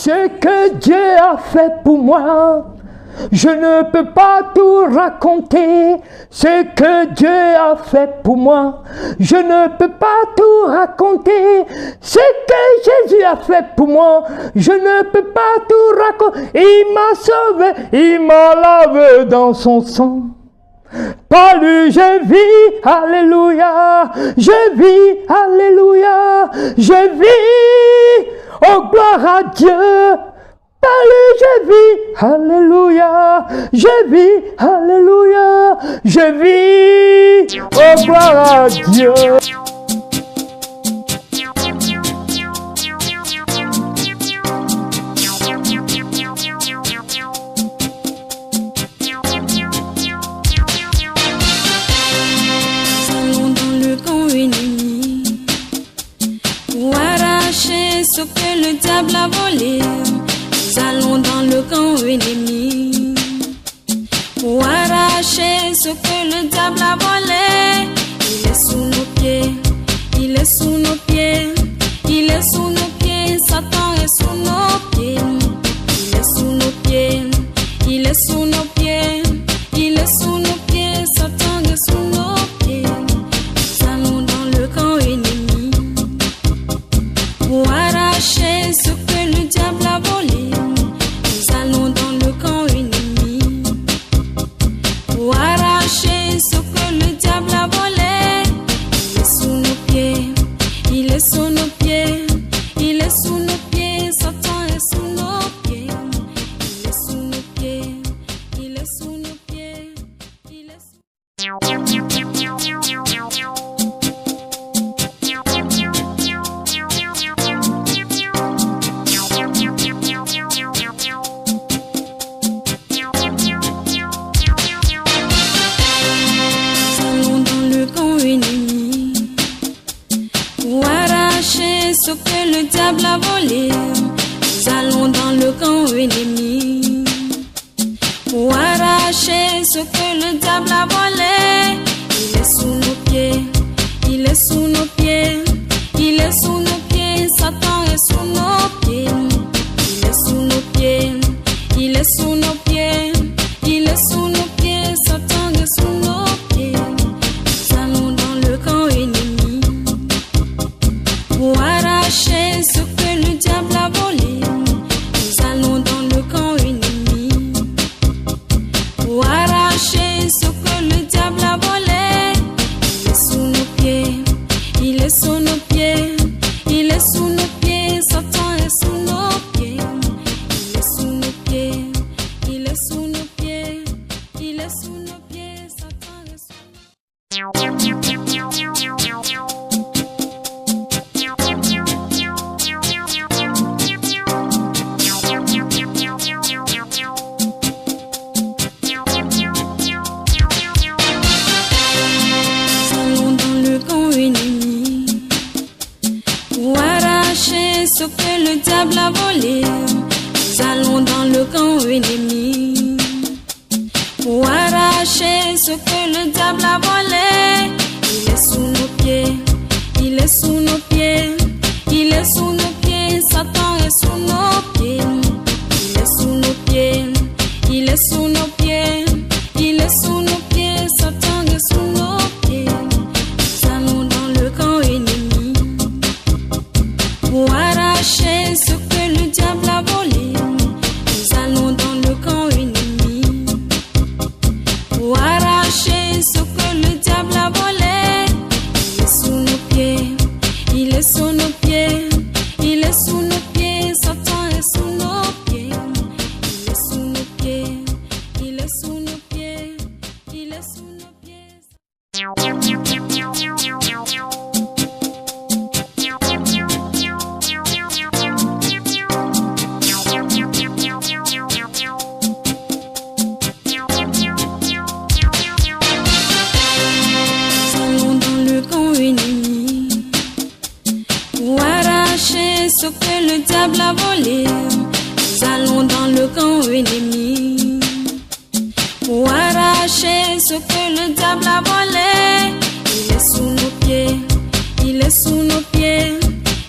Ce que Dieu a fait pour moi, je ne peux pas tout raconter. Ce que Dieu a fait pour moi, je ne peux pas tout raconter. Ce que Jésus a fait pour moi, je ne peux pas tout raconter. Il m'a sauvé, il m'a lavé dans son sang. Par lui je vis, alléluia, je vis, alléluia, je vis, oh gloire à Dieu. Par lui je vis, alléluia, je vis, alléluia, je vis, oh gloire à Dieu. Ce que le diable a volé, nous allons dans le camp ennemi pour arracher ce que le diable a volé. Il est sous nos pieds, il est sous nos pieds, il est sous nos pieds, Satan est sous nos pieds, il est sous nos pieds, il est sous nos pieds, il est sous nos pieds, Satan est sous nos pieds. Nous allons dans le camp ennemi pour arracher ce que le diable a volé. Nous allons dans le camp ennemi pour arracher ce que le diable a volé. Il est sous nos pieds, il est sous nos pieds, il est sous nos pieds, Satan est sous nos pieds. Il est sous nos pieds, il est sous nos pieds, il est sous... Ce que le diable a volé, nous allons dans le camp ennemi pour arracher ce que le diable a volé. Il est sous nos pieds, il est sous nos pieds, il est sous nos pieds, Satan est sous nos pieds. Il est sous nos pieds, il est sous nos pieds, il est sous nos pieds, Satan est sous nos pieds. Nous allons dans le camp ennemi pour arracher ce que le diable a volé. Nous allons dans le camp ennemi pour arracher ce que le diable a volé. Il est sous nos pieds, il est sous nos pieds, il est sous nos pieds, Satan est sous nos pieds. Il est sous nos pieds, il est sous nos pieds, il est sous nos pieds, Satan est sous nos pieds. Ce que le diable a volé, nous allons dans le camp ennemi pour arracher ce que le diable a volé. Il est sous nos pieds, il est sous nos pieds, il est sous nos pieds, Satan est sous nos pieds. Il est sous nos pieds, il est sous nos pieds, il est sous nos pieds, Satan est sous nos pieds. Nous allons dans le camp ennemi pour arracher ce que le diable a volé. Nous allons dans le camp ennemi pour arracher ce que le diable a volé. Il est sous nos pieds, il est sous nos pieds, il est sous nos pieds, Satan est sous nos pieds. Il est sous nos pieds, il est Ce que le diable a volé, nous allons dans le camp ennemi. Pour arracher ce que le diable a volé, il est sous nos pieds, il est sous nos pieds,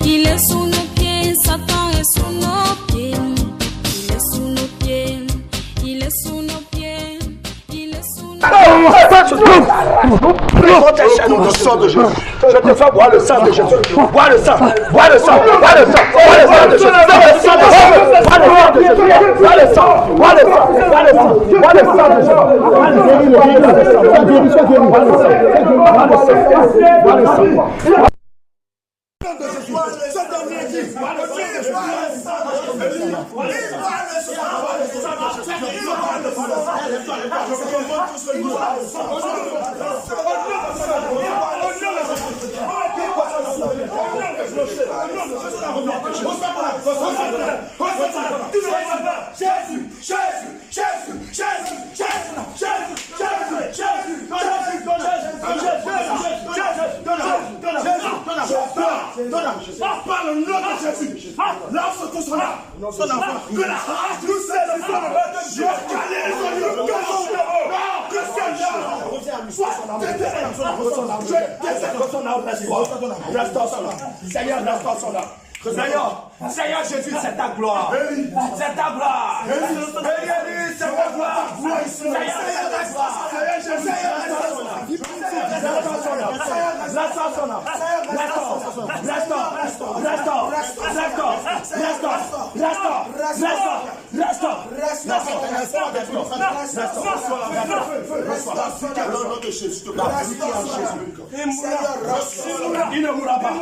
il est sous nos pieds, Satan est sous nos pieds, il est sous nos pieds, il est sous nos pieds, il est sous nos pieds. Protège-nous le sang de Jésus. Je te fais boire le sang de Jésus. Bois le sang, bois le sang, bois le sang, bois le sang de Jésus. Bois le sang de Jésus. Bois le sang, bois le sang, bois le sang, bois le sang, bois le sang de Jésus. Bois le sang. Par le nom de Jésus, lance ton son âme, son enfant, que la race nous cesse de Dieu, calez les oignons, que Seigneur Jésus, c'est ta gloire. C'est ta gloire. C'est ta gloire. Il ne mourra pas.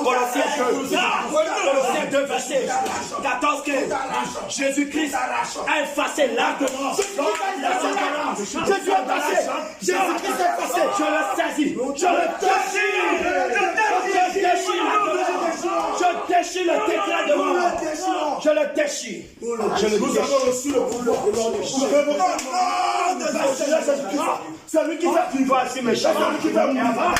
Colossiens 2, verset 14, Jésus-Christ a effacé l'acte de mort. Jésus a effacé. Jésus-Christ a effacé. Je le saisis. Je le déchire. Je déchire le décret de mort. Je le déchire. Nous avons reçu le pouvoir de Jésus. C'est lui qui fait vivre ici, mes chers. C'est lui qui fait vivre.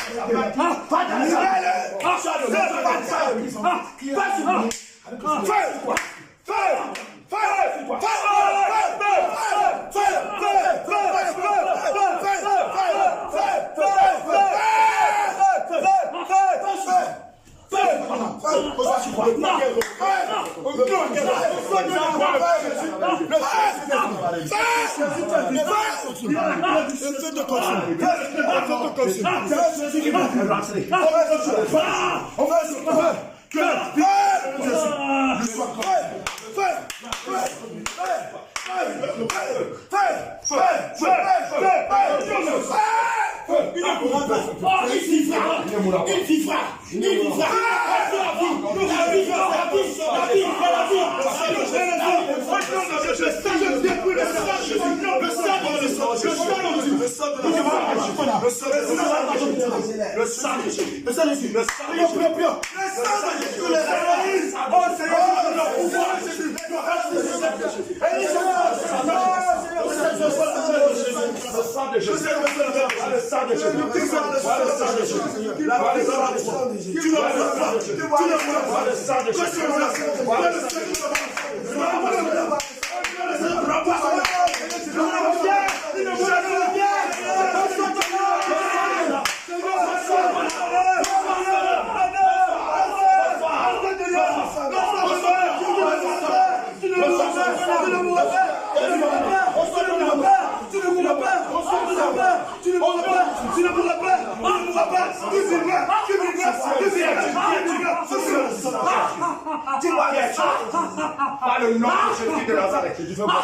Pas le nom de Jésus de Nazareth, je veux mourir.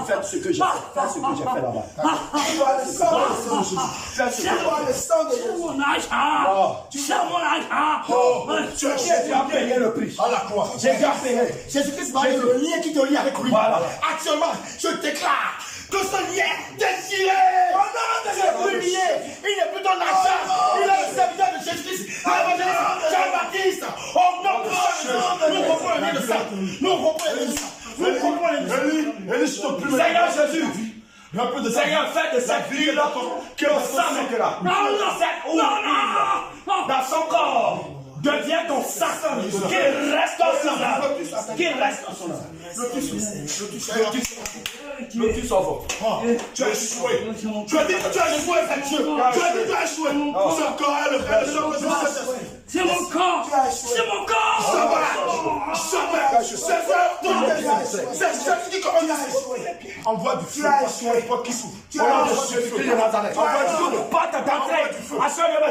Faites ce que j'ai fait. Faites ce que j'ai fait là-bas. Jésus. C'est le sang de Jésus. Mon argent. C'est mon argent. Jésus a payé le prix. À la croix. Jésus a payé. Jésus-Christ va être le lien qui te lie avec lui. Voilà. Actuellement, je déclare que ce lien est déchiré. Il n'est plus lié. Il n'est plus ton argent. Il est le serviteur de Jésus-Christ. L'évangéliste Jean-Baptiste. Au nom de Jésus. Nous rompons le lien de sang. Nous rompons le lien de sang. Nous rompons le lien de sang. Élie, s'il te plaît. Seigneur Jésus. Seigneur, fais de cette vie-là que le sang est là. Dans son corps devient ton sang. Qu'il reste en son âme. Qu'il reste en son âme. Le tu s'en va. Tu as échoué. Tu as dit que tu as échoué avec Dieu. Tu as dit que tu as échoué. Ce corps est le frère de l'homme. C'est mon corps. C'est mon corps. C'est Jésus qui commence. Envoie du feu. Pas qui souffre. Tu as Jésus de Nazareth. Envoie du feu. Pas d'entrée. À ce moment-là.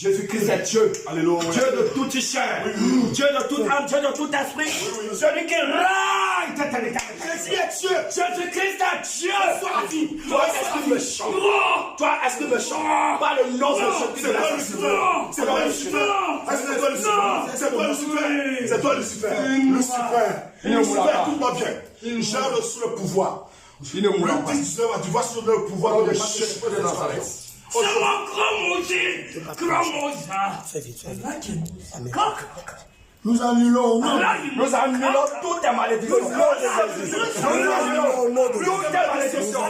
Jésus-Christ est Dieu. Alléluia. Dieu de toute chair, Dieu de toute âme, Dieu de tout esprit, celui qui règne de l'éternité. Jésus est Dieu. Jésus-Christ est Dieu. Sois vie. Toi, esprit méchant. Toi, esprit méchant. Par le nom de Jésus. C'est toi, Lucifer. C'est toi, Lucifer. C'est toi, Lucifer. C'est toi, Lucifer. Lucifer, tout va bien. J'ai reçu le pouvoir. Il ne mourra pas. Tu vois sur le pouvoir de Jésus de Nazareth. C'est mon grand maudit. Grand maudit. Fais vite. Nous annulons toutes tes malédictions. Nous annulons toutes tes malédictions.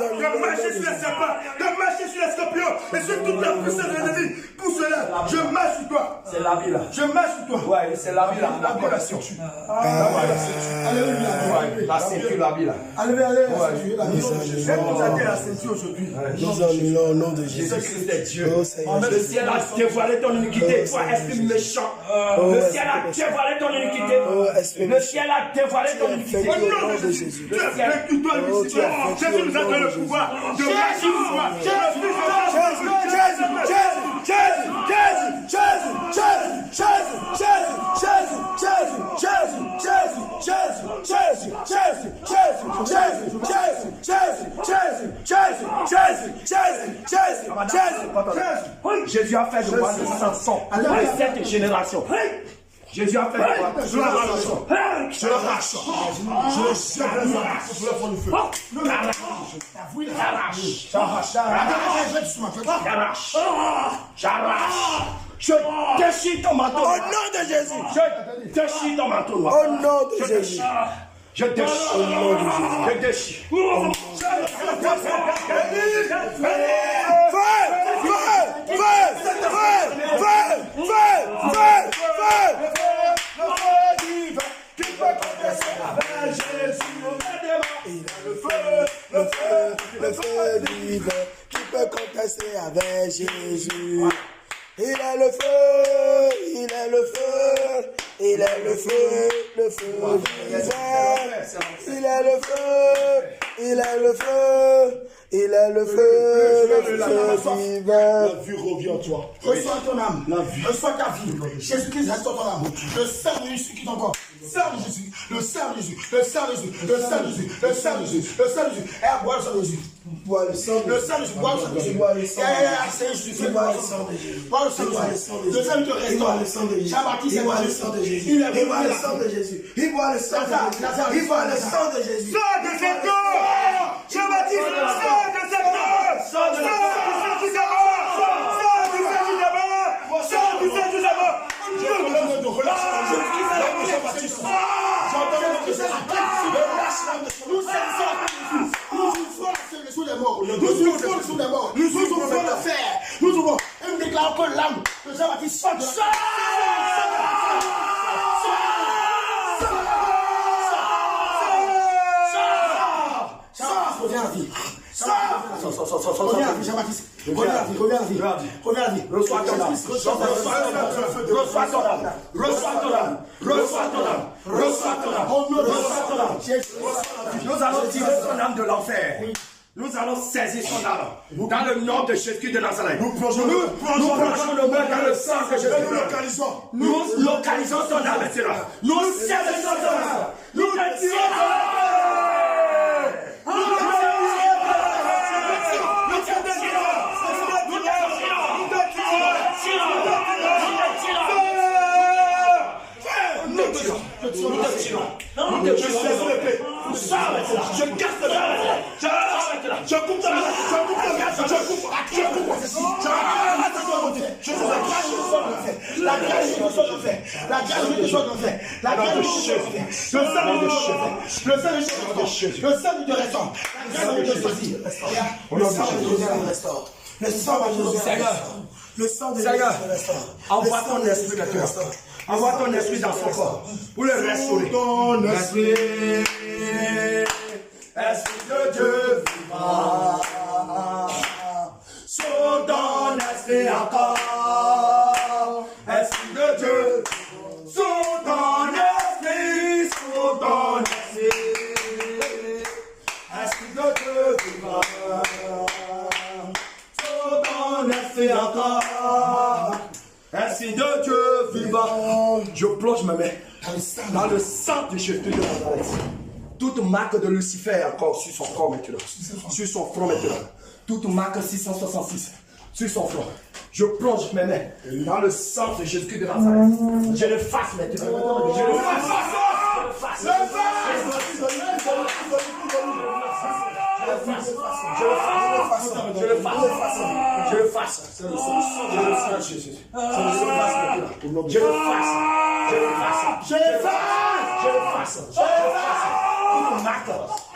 De marcher sur les serpents, de marcher sur les scorpions et sur toute la puissance de l'ennemi. Pour cela, je marche sur toi. C'est la vie là. Je marche sur toi. Ouais, c'est la vie là. La vie là, c'est tu. La ceinture, la vie là. Allez, vous avez la ceinture aujourd'hui. Nous annulons au nom de Jésus. Jésus-Christ est Dieu. Oh, Seigneur. Le ciel a dévoilé ton iniquité. Toi, esprit méchant. Le ciel a dévoilé ton iniquité. Le ciel a dévoilé ton iniquité. Au nom de Jésus. Tu as vaincu toi, Lucifer. Jésus nous a donné le pouvoir de marcher sur toi. Jésus a fait de moi le Samson de cette génération. Jésus a fait de moi je le rachète. Je le j'arrache. Je déchire ton manteau. Au nom de Jésus. Je déchire ton manteau. Au nom de Jésus. Je déchire. Au nom de Jésus. Je déchire. Le feu divin qui peut contester avec Jésus. Il est le feu, il est le feu, il est le feu divin. Il est le feu, il est le feu, il est le feu divin. La vie revient en toi. Reçois ton âme. Reçois ta vie. Jésus-Christ reste dans ton âme. Le sang de Jésus qui est encore. Le sang de Jésus. Le sang de Jésus. Le sang de Jésus. Le sang de Jésus. Le sang de Jésus. Le sang de Jésus. Et bois le sang de Jésus. Bois le sang de Le sang de Jésus. Bois le sang de Jésus. Bois le sang de Jésus. Bois le sang de Jésus. Bois le sang de Jésus. Le sang de Jésus. Bois le sang de Jésus. Jean-Baptiste, boit le sang de Jésus. Il boit le sang de Jésus. Il boit le sang de Jésus. Il boit le sang de Jésus. Sang de cet homme. Jean-Baptiste, le sang de cet homme. Sang de cet nous ouvrons et nous déclarons que l'âme de Jean-Baptiste sort de reviens à la vie. Reviens à la vie, Jean-Baptiste. Reviens à la vie. Reçois ton âme. Reçois ton âme. Reçois ton âme. Reçois ton âme. Nous allons tirer son âme de l'enfer. Nous allons saisir son âme. Dans le nom de Jésus de Nazareth. Nous plongeons le main dans le sang de Jésus. Nous localisons son âme maintenant. Nous saisissons son âme. Nous le tirons. Je casse le je coupe la gage de son enfer. La gage de son enfer. La gage de Jésus. Le sang de Jésus. Le sang de Jésus. Le sang de restaure. La gage de Jésus. Le sang de Jésus restaure. Le sang de Jésus restaure. Le sang de Jésus restaure. Envoie ton esprit maintenant. Envoie ton esprit dans son corps pour le restaurer. Ton esprit, esprit de Dieu vivant. Sous ton esprit encore, esprit de Dieu. Sous ton esprit, esprit de Dieu vivant. Sous ton esprit encore. Ainsi de Dieu vivant, je plonge ma main dans le sang de Jésus de Nazareth. Toute marque de Lucifer encore sur son corps maintenant, sur son front maintenant. Toute marque 666 sur son front. Je plonge mes mains dans le sang de Jésus de Nazareth. Je le fasse maintenant. Je le fasse.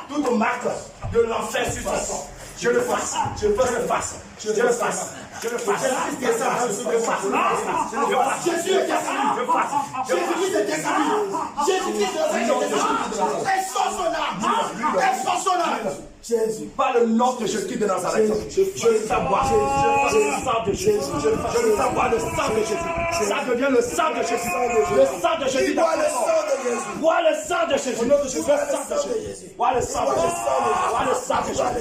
Toute marque de l'enfer sur ton sang. Je le fasse. Je le fasse. Jésus est Jésus, par le nom de Jésus de Nazareth, je le savoir, le sang de Jésus, je le savoir, le sang de Jésus, ça devient le sang de Jésus, le sang de Jésus, bois le sang de Jésus, bois le sang de Jésus, bois le sang de Jésus,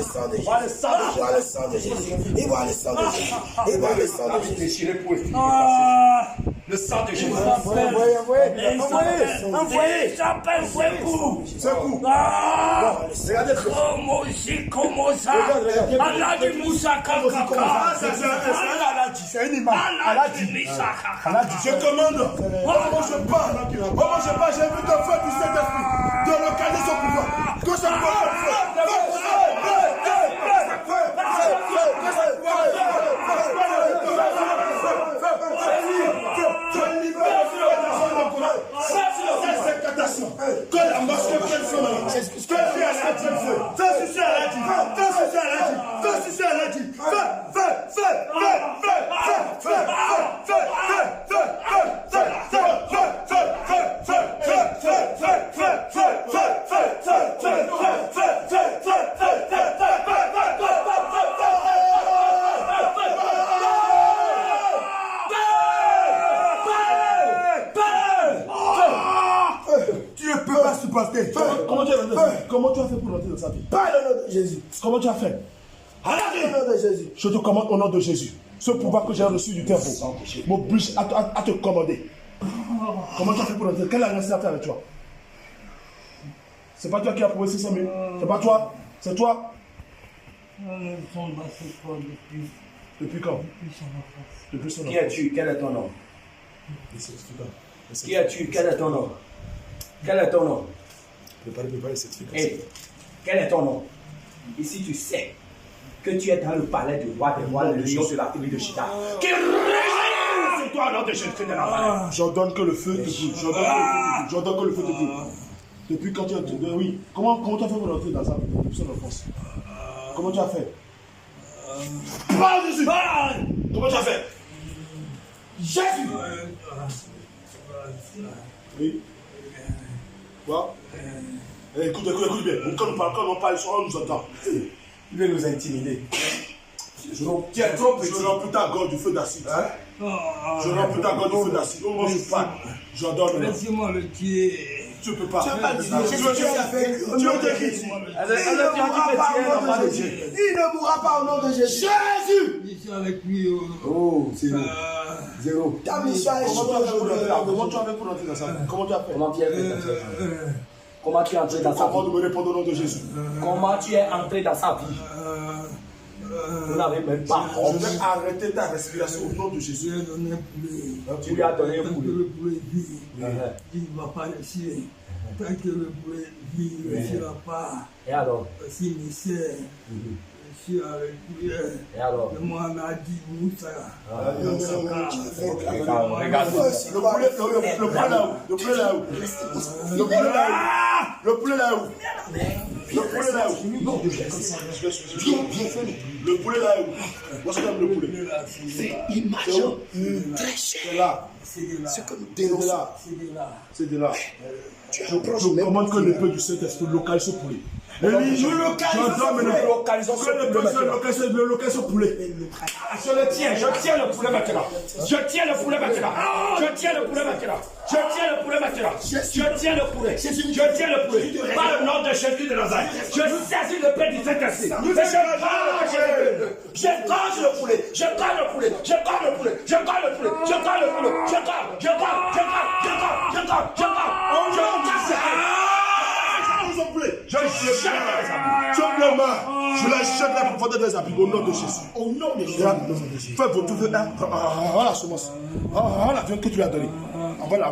bois le sang de Jésus, bois le sang de Jésus, il boit le sang de Jésus, il boit le sang de Jésus, déchiré pour le sang de Jésus, envoyez, j'appelle secours, regardez comment ça, Aladi Moussa Kaka, c'est un imam, Aladi, je commande, comment je parle, j'ai vu ton feu du Saint-Esprit, de localiser son pouvoir, que ce que la mosquée prenne son nom. Que Dieu a dit feu. Feu sur Aladi. Feu sur Aladi. Feu sur Aladi. Comment tu as fait pour rentrer dans sa vie? Par le nom de Jésus. Comment tu as fait? Par le nom de Jésus. Je te commande au nom de Jésus. Ce pouvoir que j'ai reçu du Père m'oblige à te commander. Comment tu as fait pour rentrer? Quelle alliance tu as fait avec toi? C'est pas toi qui as prouvé 600 000. C'est pas toi. C'est toi. Depuis quand? Depuis son enfance. Qui as-tu? Quel est ton nom? Qui as-tu? Quel est ton nom? Quel est ton nom? Préparez le certificat. Hey, quel est ton nom? Ici, tu sais que tu es dans le palais du roi des rois, le lion de la tribu de Chita. Qui règne sur toi, nom de Jésus de Nazareth. J'ordonne que le feu te brûle. J'ordonne que le feu te brûle. Depuis quand tu as... Oui. Comment tu as fait pour rentrer dans sa vie depuis son enfance? Comment tu as fait? Parle Jésus! Comment tu as fait? Jésus! Oui. Quoi? Écoute bien. Quand on parle, on nous entend. Il veut nous intimider. Je remplis ta gorge du feu d'acide. Je remplis ta gorge du feu d'acide. Au moment où je parle, j'ordonne. Laissez-moi le tuer. Tu ne peux pas. Tu n'as pas dit Jésus est avec lui. Dieu te dit. Il ne mourra pas au nom de Jésus. Jésus. Je suis avec lui. Oh, c'est zéro. Ta mission est Comment tu as fait pour entrer dans ça? Comment tu as fait? Comment tu es entré dans ça? Comment tu es entré dans sa vie? Comment tu me réponds au nom de Jésus? Comment tu es entré dans sa vie? Vous n'avez même pas. Je vais arrêter ta respiration au nom de Jésus. Tu lui as donné un poulet. Le poulet vit. Il ne va pas réussir. Tant que le poulet vit, il ne réussira pas. Et alors? S'il me sert, je suis avec lui. Et alors? Le Mohamed a dit Moussa. Regarde. Le poulet là-haut. Le poulet là-haut. Le poulet là-haut. Le poulet là-haut. Le poulet là-haut. Le poulet là-haut. Moi, je t'aime le poulet. C'est image très cher. C'est là. Ce que nous dénonçons. C'est de là. Je commande que le peu du Saint-Esprit localise ce poulet. Nous localisons ce poulet. Je le tiens, je tiens le poulet maintenant. Je tiens le poulet maintenant. Je tiens le poulet maintenant. Je tiens le poulet maintenant. Je tiens le poulet. Je tiens le poulet. Par le nom de Jésus de Nazareth. Je saisis le pain du Saint-Esprit. Je gorge le poulet. Je gorge le poulet. Je gorge le poulet. Je gorge le poulet. Je gorge le poulet. Je gorge. Je gorge. Je gorge. Je gorge. Je gorge. Je gorge. Je la jette la profondeur des habits au nom de Jésus. Au nom de Jésus. Fais votre tour. Voilà la semence. Voilà la viande que tu lui as donnée. Voilà.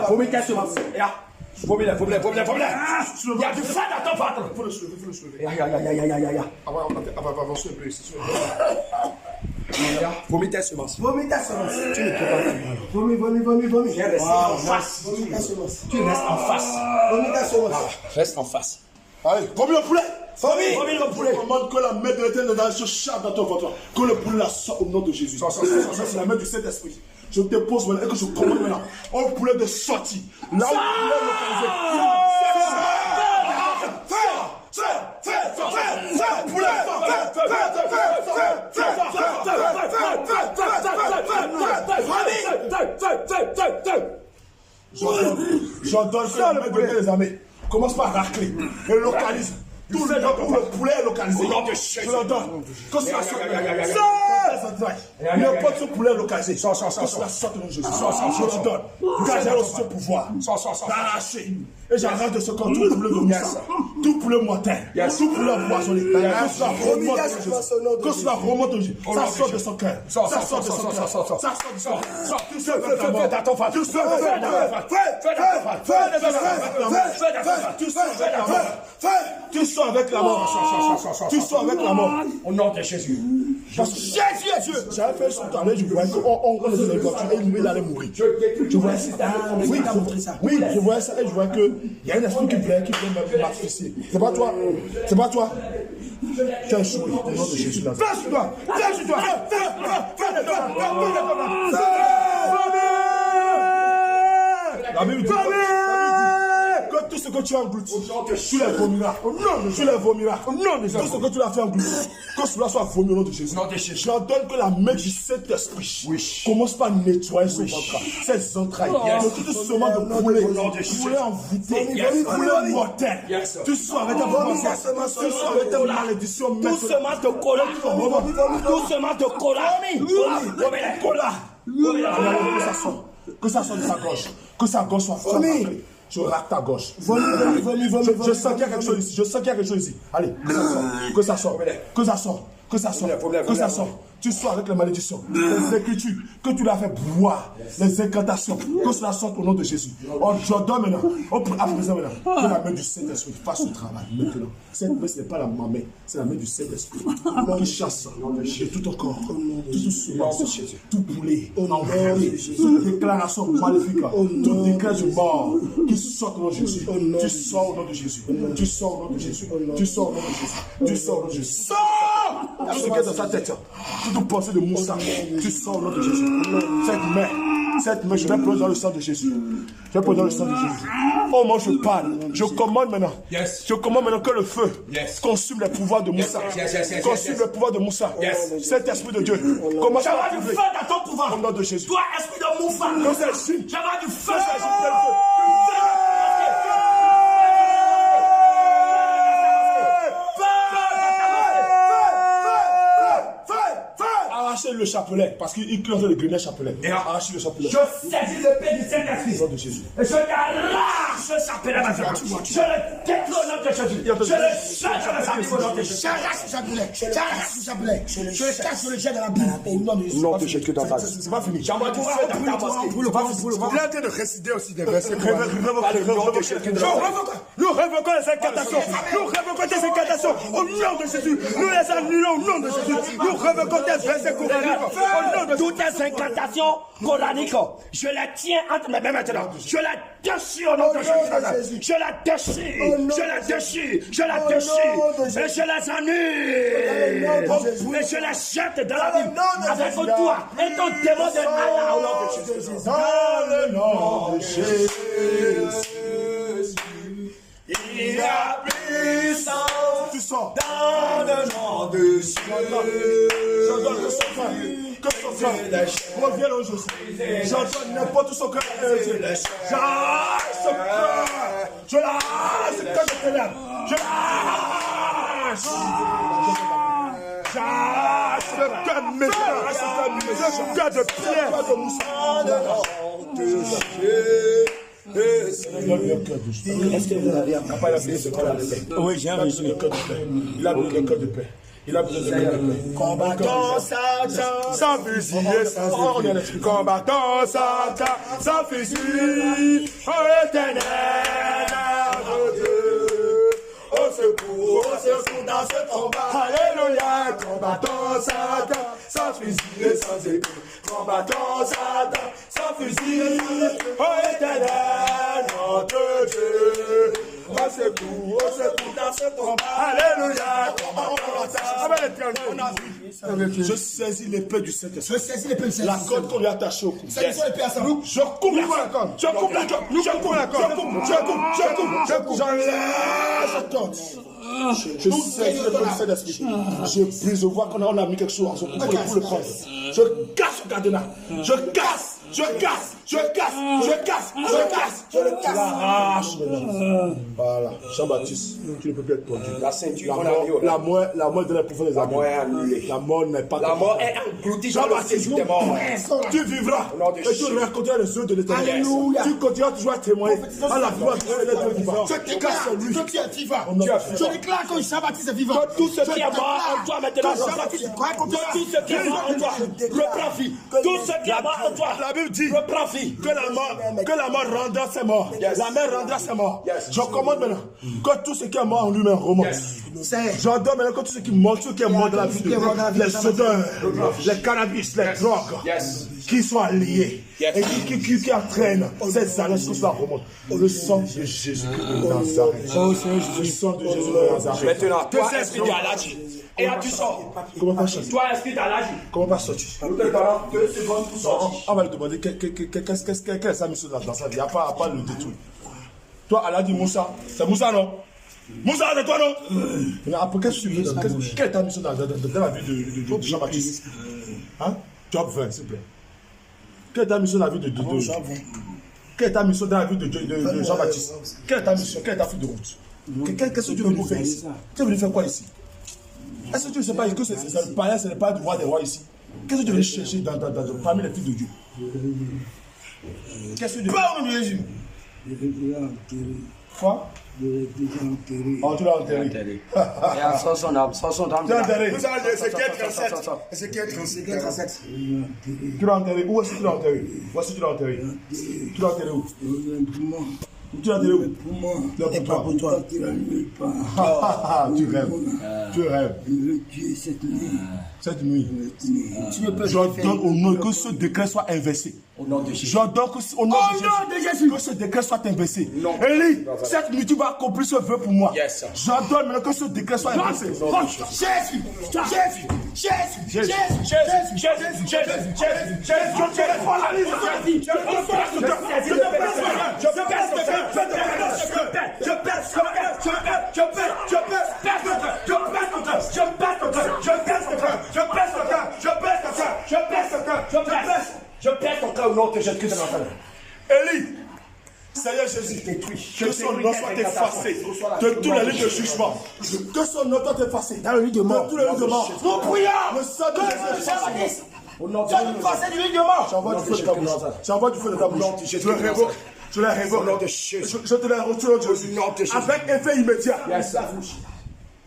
Vomis ta semence. Vomis-la. Il y a du feu dans ton ventre. Faut le soulever. Avancer un peu ici. Vomis ta semence. Vomis ta semence. Tu ne peux pas. Vomis. Tu restes en face. Vomis ta semence. Tu restes en face. Vomis ta semence. Reste en face. Allez, vomis le poulet. Vomis le poulet. Je commande que la main de l'Éternel se charge dans ton ventre. Que le poulet la sorte au nom de Jésus. Ça, c'est la main du Saint-Esprit. Je te pose maintenant et que je commande maintenant un poulet de sortie. Là où le poulet est localisé. J'entends ça, le poulet des armées. Commence par racler et localise. Tout le monde où le poulet est localisé. Je l'entends. Que cela sorte. N'importe ce poulet localisé. Que cela sorte de Jésus. Je te donne. Car j'ai ce pouvoir d'arracher. Et j'arrache de ce corps tout poulet de Moussa. Tout poulet mortel. Tout poulet empoisonné. Que cela remonte au Jésus. Ça sort de son cœur. Ça sort de son cœur. Ça sort de son cœur. Tu sors avec la mort. Tu sors avec la mort. Tu sors avec la mort. Tu sors avec la mort. Au nom de Jésus. Parce que Jésus est Dieu. J'avais fait ce temps-là, je voyais qu'on était dans les voitures et lui, il allait mourir. Je voyais ça. Oui, je voyais ça et je voyais qu'il y a un esprit qui vient m'asphyxier. C'est pas toi. Tu as échoué au nom de Jésus. Fais sur toi. La Bible dit que tout ce que tu as englouti, tu les vomiras. Tu les vomiras. Tout ce que tu as fait engloutir, que cela soit vomi au nom de Jésus. Je ordonne que la main du Saint-Esprit commence par nettoyer son ventre, ses entrailles. Tout ce semence de poulet envoûté, poulet mortel. Tu sois avec ta malédiction. Tout semence de cola. Tout semence de cola. Que ça sorte de sa gorge. Que sa gorge soit forte. Je rate ta gorge. Je sens qu'il y a quelque chose ici. Allez, que ça sorte. Tu sois avec les malédictions, les écritures, que tu l'as fait boire, les incantations, que cela sorte au nom de Jésus. Je donne maintenant, que la main du Saint-Esprit fasse ce travail maintenant. Cette main, ce n'est pas ma main, c'est la main du Saint-Esprit qui chasse de tout ton corps, tout semence, tout poulet, toute déclaration maléfique, tout décret de mort qui sort au nom de Jésus. Tu sors au nom de Jésus. Tu sors au nom de Jésus. Tu sors au nom de Jésus. Tu sors au nom de Jésus. Sors! Tout ce qui est dans sa tête. Toute pensée de Moussa, tu sors au nom de Jésus. Cette main, je vais prendre dans le sang de Jésus. Oh, moi je parle. Je commande maintenant. Je commande maintenant que le feu consume les pouvoirs de Moussa. Consume les pouvoirs de Moussa. Cet esprit de Dieu. Commence à avoir du feu dans ton pouvoir. Au nom de Jésus. Toi, esprit de Moussa. J'avais du feu. le chapelet, parce qu'il close le grenade chapelet. Et arrache le chapelet. Je saisis l'épée du Saint-Esprit. Au nom de Jésus. Et je t'arrache le chapelet. Je le détruis au nom de Jésus. Je le change le chapelet au nom de Jésus. J'arrache le chapelet. J'arrache le chapelet. Je le cache, je le jette dans la boue. Au nom de Jésus. Au nom de Jésus. C'est pas fini. J'envoie tout ça dans ta mosquée. Il est en train de réciter aussi des versets. Nous révoquons les incantations. Nous révoquons des incantations au nom de Jésus. Nous les annulons au nom de Jésus. Nous révoquons des versets coraniques au nom de Jésus. Toutes les incantations coraniques, je les tiens entre mes mains maintenant. Je la déchire au nom de Jésus. Je la déchire. Je la déchire. Je la déchire. Et je les annule. Et je les jette dans la Bible avec toi et ton démon de Allah au nom de Jésus. Dans le nom de Jésus. Il y a puissance Tu sors. dans le nom de Jésus. J'ordonne que son frère, revienne aujourd'hui. J'ordonne n'importe où son cœur. J'arrache ce cœur. Je lâche ce cœur de ténèbres. Je lâche. J'arrache ce cœur de méchant. Ce cœur de pierre. Est-ce que vous avez un Papa, il a besoin de cœur de paix. Oui, j'ai un besoin de cœur de paix. Il a besoin de cœur de paix. Il a besoin de cœur de paix. combattant Satan Sans fusil et sans arme. Combattant Satan, sans fusil. Oh éternel, notre Dieu. Au secours dans ce combat. Alléluia. Combattant Satan, sans fusil et sans épée. Combattant Satan, sans fusil. Oh éternel, notre Dieu. Au secours dans ce combat. Alléluia. Je saisis l'épée du Saint-Esprit. Je saisis l'épée du Saint-Esprit. La corde qu'on lui a attachée au cou. Saisissons l'épée à sa roue. Je coupe la corde. Je coupe la corde. Je coupe la corde. Je coupe. J'enlève cette corde. Je saisis l'épée du Saint-Esprit. Je prise, je vois qu'on a mis quelque chose pour le prendre. Je casse le cadenas. Je casse. Je le casse. Voilà. Jean-Baptiste, tu ne peux plus être pendu. La ceinture, la mort de la profondeur des abîmes. La mort n'est pas. La mort est engloutie dans le séjour des morts. Tu vivras et tu raconteras les œuvres de l'éternel. Alléluia. Tu continueras toujours à témoigner à la gloire de Dieu vivant. Je déclare que tu es vivant. Je déclare que Jean-Baptiste est vivant. Tout ce qui est mort en toi maintenant, que Jean-Baptiste est croit contre tout ce qui est mort en toi, reprends vie. Tout ce qui est mort en toi, La Bible dit reprends vie. que la mort rendra ses morts. La mer rendra ses morts. Je commande maintenant que tout ce qui est mort en lui-même remonte. J'ordonne maintenant que tout ce qui est mort, tout ce qui est mort dans la vie de les odeurs, les cannabis, les drogues, qui sont liés et qui entraînent ces alliances que cela remonte. Le sang de Jésus de Nazareth. Le sang de Jésus de Nazareth. Maintenant, toi, esprit d'Alagi, et tu sors. Comment pas sortir? Toi, esprit d'Alagi, Comment pas sortir? nous te donnons 2 secondes pour sortir. On va lui demander quelle est sa mission dans sa vie, à part le détruire. Toi, Allah dit Moussa, c'est Moussa non? Moussa, c'est toi non? Mais après, qu'est-ce que tu veux? Quelle est ta mission dans la vie de Jean-Baptiste? Hein? Job 20, s'il vous plaît. Quelle est ta mission dans la vie de Quelle est ta mission dans la vie de Jean-Baptiste? Quelle est ta mission? Quelle est ta feuille de route? Qu'est-ce que tu veux nous faire ici? Tu veux nous faire quoi ici? Est-ce que tu ne sais pas que c'est le palais, ce n'est pas le roi des rois ici? Qu'est-ce que tu veux chercher parmi les filles de Dieu? Qu'est-ce que tu veux? Pas au nom de Jésus. Quoi? Oh, tu l'as enterré. Et sans son âme, sans son âme. Tu l'as enterré. Nous allons Ézéchiel 37. Ézéchiel 37. Tu l'as enterré. Où est-ce que tu l'as enterré? Où est-ce que tu l'as enterré? Tu l'as enterré où? Tu l'as enterré où? Et pas pour toi. Tu rêves. Tu rêves. Cette nuit. J'ordonne au nom que ce décret soit inversé. Au nom de Jésus. J'ordonne au nom de Jésus que ce décret soit inversé. Élie, cette nuit tu vas accomplir ce vœu pour moi. Yes. J'ordonne maintenant que ce décret soit inversé. Jésus. Je pèse ton cœur au nom de Jésus-Christ de Nazareth. Élie, Seigneur Jésus, que son nom soit effacé de tous les lits de jugement. Que son nom soit effacé Dans le lit de mort. de tous les lits de mort. Nous prions Le sang de Jésus. Sois effacé dignement. J'envoie du feu de ta bouche. J'envoie du feu de ta bouche. Je le révoque. Je la révoque. Je te la retourne, Jésus. Avec effet immédiat.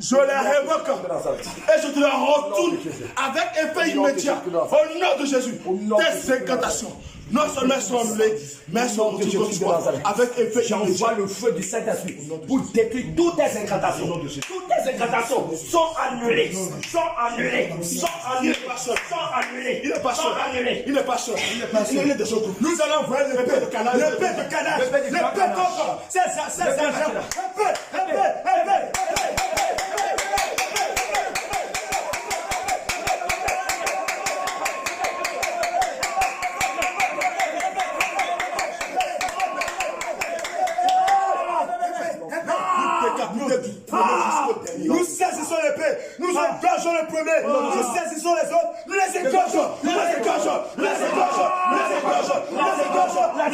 Je la révoque et je te la retourne avec effet immédiat. Au nom de Jésus. Tes incantations, non seulement sont annulées, mais sont retournées avec effet immédiat. J'envoie le feu du Saint-Esprit pour détruire toutes tes incantations. Toutes tes incantations sont annulées. Sont annulées. Sont annulées. Sont annulées. Il n'est pas seul. Il n'est pas seul. Il est de secours. Nous allons voir l'épée de Canaan. L'épée de Canaan. L'épée contre ces agents. Nous saisissons l'épée, nous engageons le premier, nous saisissons les autres, nous les égorgeons, nous les égorgeons, nous les égorgeons, nous les égorgeons, nous les égorgeons, nous les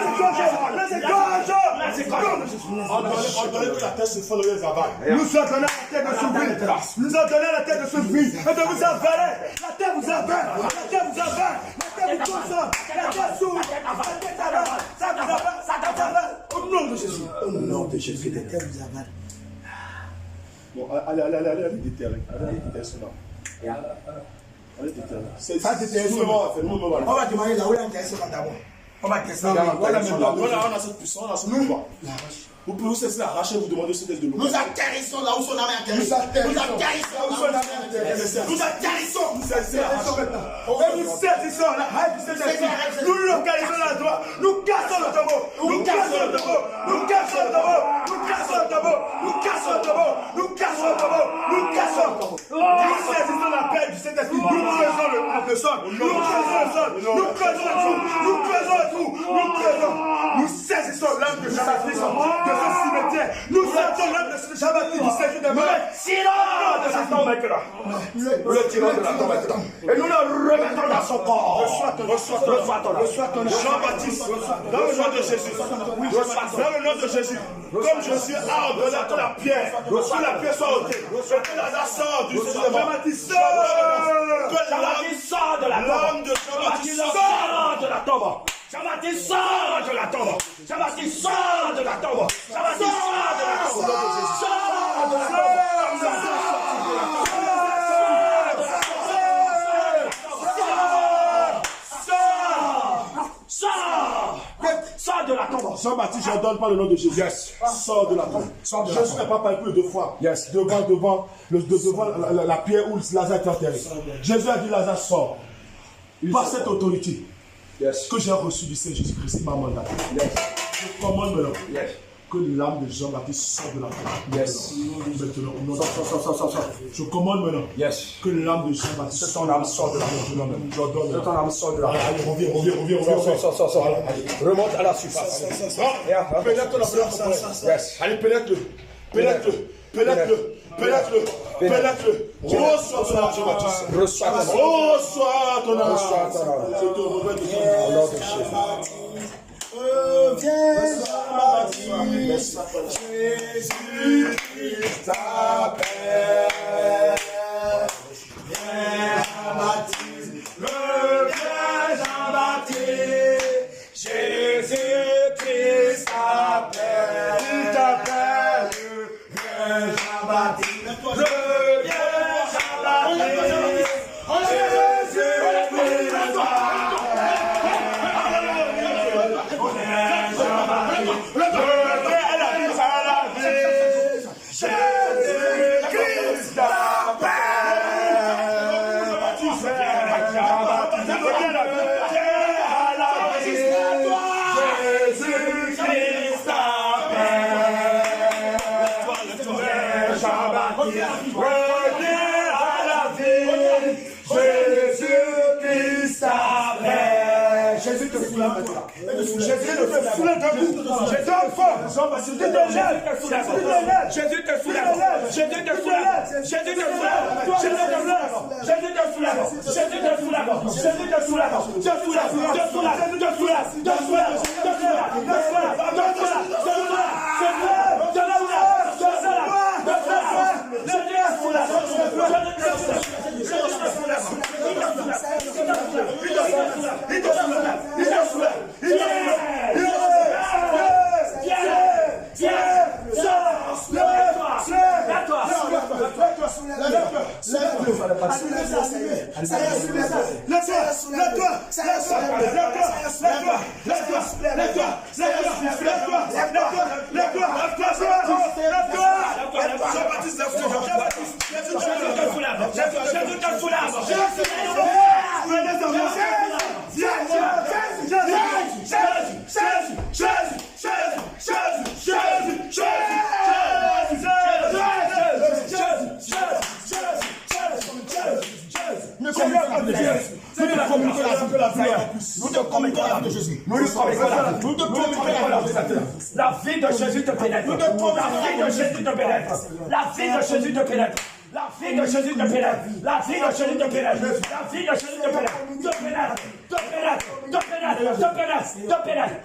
égorgeons, nous les égorgeons, nous les égorgeons. Ordonnez que la terre se fonde les avales. Nous ordonnons la terre de s'ouvrir, nous ordonnons la terre de s'ouvrir et de vous avaler. La terre vous avale, la terre vous avale, la terre vous consomme, la terre s'ouvre, la terre t'avale, ça vous avale, ça t'avale. Au nom de Jésus, au nom de Jésus, la terre vous avale. Bon, allez, déterrer. Allez, déterrer cela. Allez, déterrer. Ça, déterrer cela. On va demander là où il y a un terre d'abord. On va tester. Voilà, on a cette puissance, on a ce pouvoir. Vous pouvez cesser d'arracher, vous demandez ce test de l'eau. Nous atterrissons là où son âme est atterrissée. Nous atterrissons là où son âme est atterrissée. Nous atterrissons. Nous saisissons maintenant. Et nous saisissons la haine du Saint-Esprit. Nous localisons la droite. Nous cassons le tombeau. Nous cassons le tombeau. Nous cassons le tombeau. Nous cassons le tombeau. Nous cassons le tombeau. Nous cassons le tombeau. Nous cassons. Nous saisissons la paix du Saint-Esprit. Nous creusons le sol. Nous creusons le sol. Nous creusons le trou. Nous creusons le trou. Nous creusons. Nous saisissons l'âme de Jean-Baptiste. De ce cimetière, nous sortons l'âme de Jean-Baptiste du séjour de mort. Tirons de sa tombe maintenant. Le tirons de la tombe maintenant. Et nous le remettons dans son corps. Reçois ton Jean-Baptiste, dans le nom de Jésus. Dans le nom de Jésus. Comme je suis ordonné que la pierre soit ôtée. Que la sort du séjour de mort. Jean-Baptiste sort de la tombe. L'âme de Jean-Baptiste sort de la tombe. Jean-Baptiste sort de la tombe. Jean-Baptiste sort de la tombe. Jean-Baptiste sort de la tombe. Sort de la tombe. Sors de la tombe. Jean-Baptiste, j'ordonne par le nom de Jésus. Sors de la tombe. Jésus n'a pas parlé plus de deux fois. Devant la pierre où Lazare était enterré. Jésus a dit Lazare sort. Par cette autorité que j'ai reçue du Seigneur Jésus-Christ, il m'a mandaté. Je commande maintenant que l'âme de Jean-Baptiste sorte de la tombe. Maintenant, je commande maintenant que l'âme de Jean-Baptiste sorte de la tombe. J'ordonne. Ton âme sort de la tombe. Allez, reviens. Remonte à la surface. Pénètre la place. Allez, pénètre-le. Reçois ton âme, Jean-Baptiste. Reçois ton âme. C'est ton mauvais Reviens, Jean-Baptiste, Jésus-Christ t'appelle. Viens, Jean-Baptiste, reviens, Jean-Baptiste, Jésus-Christ t'appelle. Il t'appelle. Viens, Jean-Baptiste, reviens, Jean-Baptiste, Jésus-Christ t'appelle. Jésus te soulève maintenant. Jésus te soulève debout. Je donne fort. Jésus te soulève. Jésus te soulève. Jésus te soulève. Jésus te soulève. Jésus te soulève. Jésus te soulève. Jésus te soulève. Jésus te soulève. Te soulève. Te soulève. Te soulève. Te soulève. Te soulève. Te soulève. Te soulève. La vie de Jésus te pénètre. La vie de Jésus te pénètre. La vie de Jésus te pénètre. La vie de Jésus te pénètre. La vie de Jésus te pénètre. La vie de Jésus te pénètre. Te pénètre. Te pénètre. Te pénètre. Te pénètre. Te pénètre.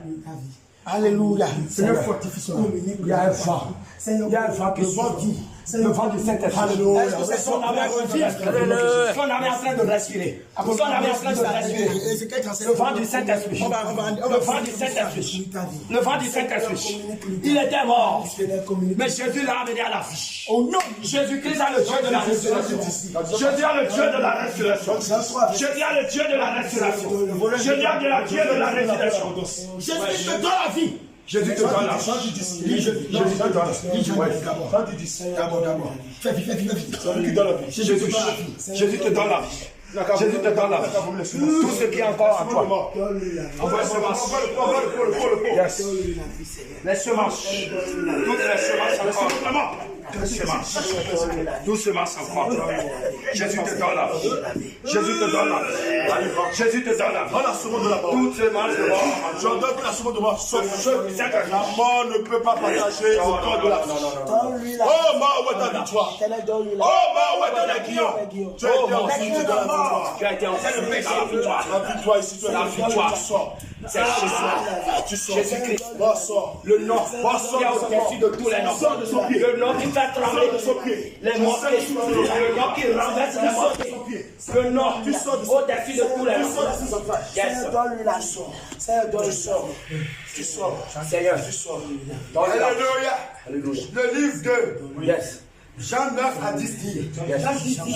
Alléluia. Seigneur, fortifie son âme. Il y a un vent. Il y a un vent qui sortit. Le vent du Saint-Esprit. Est-ce que c'est son âme Son âme est en train de respirer. Son âme est en train de respirer. Le vent du Saint-Esprit. Le vent du Saint-Esprit. Le vent du Saint-Esprit. Il était mort. Mais Jésus l'a amené à la vie. Jésus-Christ a le Dieu de la restauration. Jésus a le Dieu de la restauration. Jésus a le Dieu de la restauration. Jésus a le Dieu de la restauration. Jésus te donne la vie. Jésus te donne la vie. Jésus te donne la vie. D'abord. Fais vite. Jésus te donne la vie. Jésus te donne la vie. Tout ce qui est encore en toi. Envoie semence. Yes. Les semences. Toutes les semences encore. Tout semence encore. Jésus te donne la vie. Jésus te donne la vie. Jésus te donne la vie. Toute semence de mort. J'ordonne que la seconde de mort sauf la mort ne peut pas partager le corps de la vie. Oh, mort, où est ta victoire? Oh, mort, où est ta guillon? Tu as été ensuite dans la victoire. Tu as été ensuite dans la victoire. La victoire ici, tu es la victoire. C'est Jésus. Tu sors. Jésus-Christ. Sors. Le nom qui a au-dessus de tous les noms. Le nom qui fait trembler les morts. Le nom qui renverse les morts. Le nom au-dessus de tous les noms. Seigneur, donne-lui la sort. Seigneur, donne-lui sort. Tu sors. Seigneur, Tu sors. Alléluia. Le livre de Yes. Jean 9 à 10 dit. Jean 10 dit.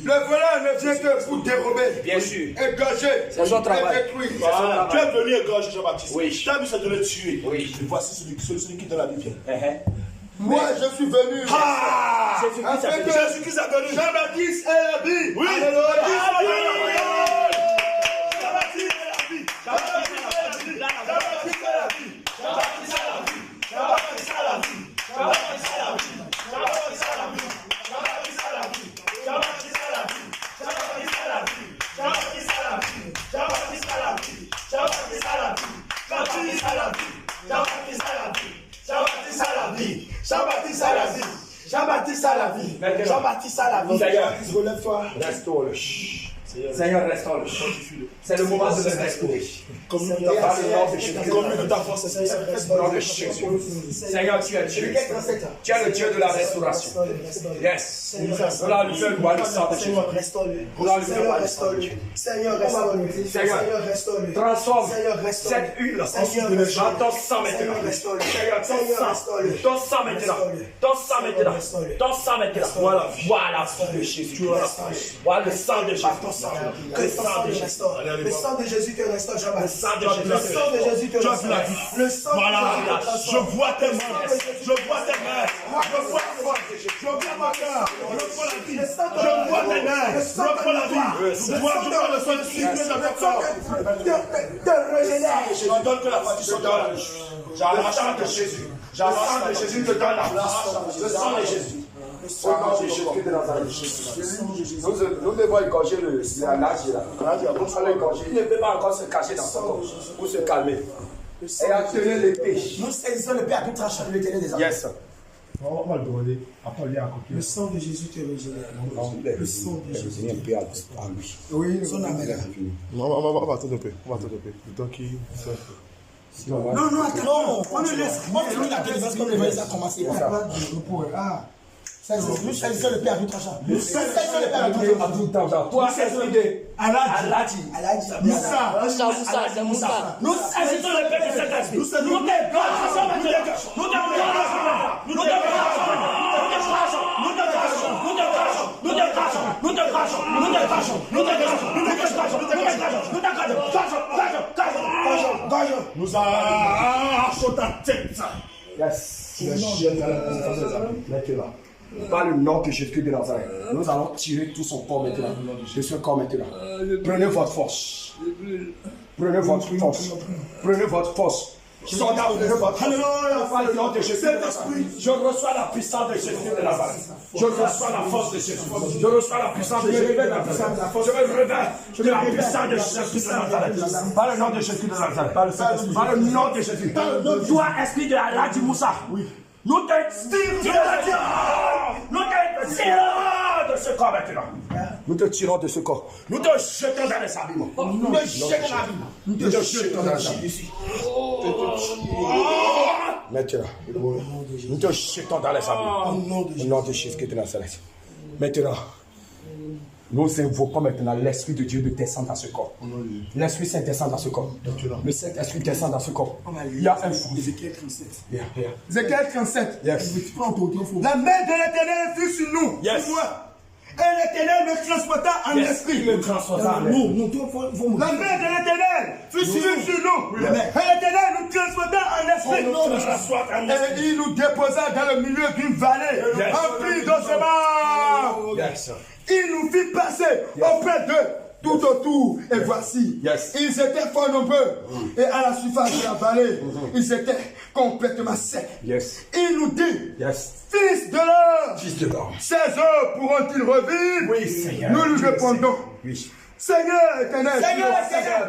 Le voleur ne vient que pour dérober. Bien sûr. Égorger. C'est son travail. Et détruire. Voilà. Tu es venu égorger Jean-Baptiste. Oui. Tu as vu ça de le tuer. Oui. Et voici celui qui donne la vie. Moi, je suis venu. Jésus-Christ a donné. Jean-Baptiste est la vie. Oui. Alléluia. Jean-Baptiste est la vie. Jean-Baptiste est la vie. Jean-Baptiste est la vie. Jean-Baptiste est la vie. Jean-Baptiste est la vie. Jean-Baptiste est la vie. Jean-Baptiste est la vie. Jean-Baptiste est la vie. Jean-Baptiste est la vie. Jean-Baptiste est la vie. Jean-Baptiste est la vie. Jean-Baptiste est la vie. Jean-Baptiste est la vie. Jean-Baptiste est la vie. Jean-Baptiste est la vie. Jean-Baptiste à la vie. Jean-Baptiste à la vie. Jean-Baptiste à la vie. Jean-Baptiste à la vie. Seigneur, relève-toi. Restaure-le. Seigneur, restaure-le. C'est le moment de le restaurer. Comme de ta force, Seigneur, tu es Dieu. Tu es le Dieu de la restauration. Yes. Voilà le feu, le sang de Jésus. Voilà le feu, Seigneur, restaure-le. Seigneur, restaure-le. Transforme Seigneur, restaure. cette huile dans ton sang maintenant. Seigneur, ton sang maintenant. Ton sang maintenant. Ton sang maintenant. Voilà la vie de Jésus. Voilà le sang de Jésus. Le sang de Jésus. Le sang de Jésus te restaure, Jean-Baptiste. Le sang de Jésus te restaure. Le sang de voilà, Jésus. je vois tes mains, je vois tes mains, je vois tes mains, je vois ma cœur, je vois la vie, je vois tes mains, je vois la vie, je vois le sang de Jésus dans ton corps. J'ordonne que la partie soit dans la bouche. Le sang de Jésus, le sang de Jésus te donne la place. Le sang de Jésus. Au nom de Jésus de Nazareth. Nous devons égorger la nage là. Nous allons égorger. Il ne peut pas encore se cacher dans son corps pour se calmer. Et à tenir l'épée. Nous saisissons l'épée à tout tranchant de l'éternel des armées. Yes. On va le demander. Après, on l'a le sang de Jésus te régénère. Le sang de Jésus. Oui, son âme est là. On va attendre un peu. On va attendre un peu. Le temps qui. Non, attends. On le laisse. On fait la délivrance comme l'évangile a commencé. Nous saisissons le Père à tout tranchant. Nous saisissons le Père à tout tranchant. Toi, esprit de Aladi. Moussa. Nous saisissons le Père de cet esprit. Nous Nous arrachons ta tête. Yes. Tu le jettes dans la présence des hommes. Maintenant. Par le nom de Jésus de Nazareth. Nous allons tirer tout son corps maintenant. De ce corps maintenant. Prenez votre force. Prenez votre force. Prenez votre force. Soldats, prenez votre force. Par le nom de Jésus de Nazareth. Je reçois la puissance de Jésus de Nazareth. Je reçois la force de Jésus. Je reçois la puissance de Jésus de Nazareth. Je me révèle de la puissance de Jésus de Nazareth. Par le nom de Jésus de Nazareth. Par le nom de Jésus. Toi, esprit de Allah du Moussa. Nous te tirons de ce corps maintenant. Nous te tirons de ce corps. Nous te jetons dans les abîmes. Nous te jetons dans l'abîme. Nous te jetons dans l'abîme. Maintenant, nous te jetons dans les abîmes. Au nom de Jésus de Nazareth. Maintenant, nous invoquons maintenant l'Esprit de Dieu de descendre dans ce corps. L'Esprit Saint descend dans ce corps. Le Saint-Esprit descend dans ce corps. Il y a un fou. Ézéchiel 37. Ézéchiel 37. La main de l'Éternel fut sur nous. Yes. Sur moi. Et l'Éternel me transporta en esprit. Il me transporta en esprit. La main de l'Éternel fut sur nous. Et l'Éternel nous transporta en esprit. Et il nous déposa dans le milieu d'une vallée remplie d'ossements. Yes. Il nous fit passer auprès d'eux tout autour. Et voici, ils étaient fort nombreux. Et à la surface de la vallée, ils étaient complètement secs. Il nous dit, fils de l'homme, ces hommes pourront-ils revivre? Oui, Seigneur. Nous lui répondons, Seigneur éternel,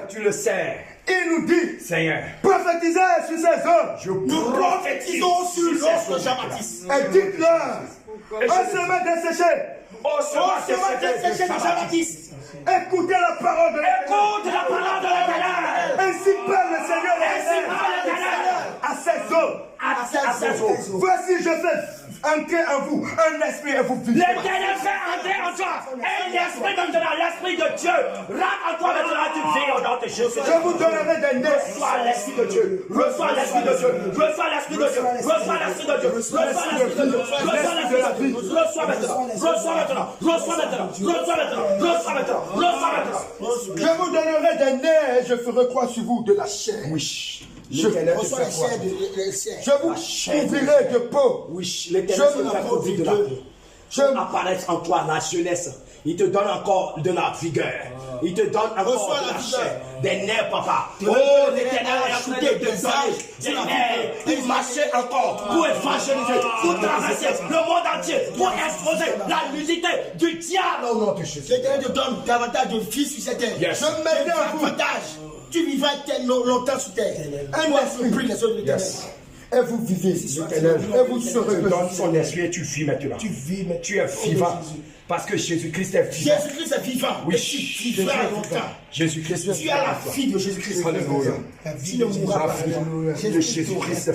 tu le sais. Il nous dit, Seigneur, prophétisez sur ces hommes. Nous prophétisons sur l'autre Jean-Baptiste. Et dites-leur, un chemin desséché. Au chemin desséché de Jean-Baptiste. Écoutez la parole de l'Éternel. Écoute la parole de l'Éternel. Ainsi parle le Seigneur. Ainsi parle l'Éternel. À ces hommes. Voici, je fais entrer en vous un esprit et vous vivez. L'Éternel fait entrer en toi un esprit maintenant, l'esprit de Dieu. Rentre en toi maintenant, tu vis au nom de Jésus. Je vous donnerai des nez. Reçois l'esprit de Dieu. Reçois l'esprit de Dieu. Reçois l'esprit de Dieu. Reçois l'esprit de Dieu. Reçois l'esprit de Dieu. Reçois l'esprit de Dieu. Reçois maintenant. Reçois maintenant. Reçois maintenant. Reçois maintenant. Reçois maintenant. Reçois maintenant. Je vous donnerai des nez et je ferai croire sur vous de la chair. Oui. Je reçois la chair de chair. Je vous couvrirai de peau. Oui, l'Éternel se fait couvrir de la peau. Je apparaît en toi la jeunesse. Il te donne encore de la vigueur. Il te donne encore de la chair. Des nerfs, papa. Oh, l'Éternel est en train de te donner des nerfs pour marcher encore, pour évangéliser, pour traverser le monde entier, pour exposer la nudité du diable au nom de Jésus. L'Éternel te donne davantage de vie sur cette terre. Yes. Je mets davantage. Tu vivras longtemps sur terre. Un esprit prie les autres de l'Éternel. Et vous vivez, et vous serez donne son esprit et tu vis maintenant. Tu vis, mais tu es vivant. Parce que Jésus-Christ est vivant. Jésus-Christ est vivant. Oui, et tu vivras longtemps. Jésus-Christ est vivant. Tu as la vie de Jésus-Christ. Alléluia. Tu ne mourras pas. La vie de Jésus-Christ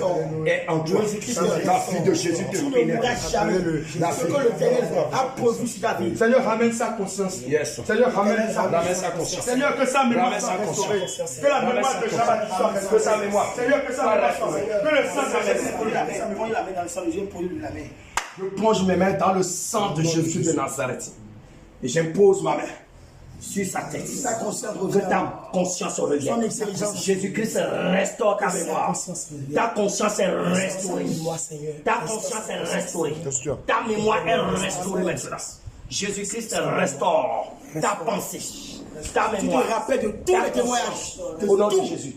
est en toi. La vie de Jésus te tu ne mourras jamais. Ce que l'Éternel a prévu sur ta vie. Seigneur, ramène sa conscience. Yes. Seigneur, ramène sa conscience. Seigneur, que sa mémoire Ramène sa soit conscience. restaurée. Que la mémoire de Jean-Baptiste soit restaurée. Que sa mémoire. Seigneur, que sa mémoire soit restaurée. Que le sang de Jésus pour la main. La main dans le sang de Jésus pour la main. Je plonge mes mains dans le sang de Jésus de Nazareth. Et j'impose ma main sur sa tête. Que ta conscience revienne. Jésus-Christ restaure ta mémoire. Ta conscience est restaurée. Ta conscience est restaurée. Ta mémoire est restaurée maintenant. Jésus-Christ restaure ta pensée. Ta mémoire. Tu te rappelles de tous les témoignages. Au nom de Jésus.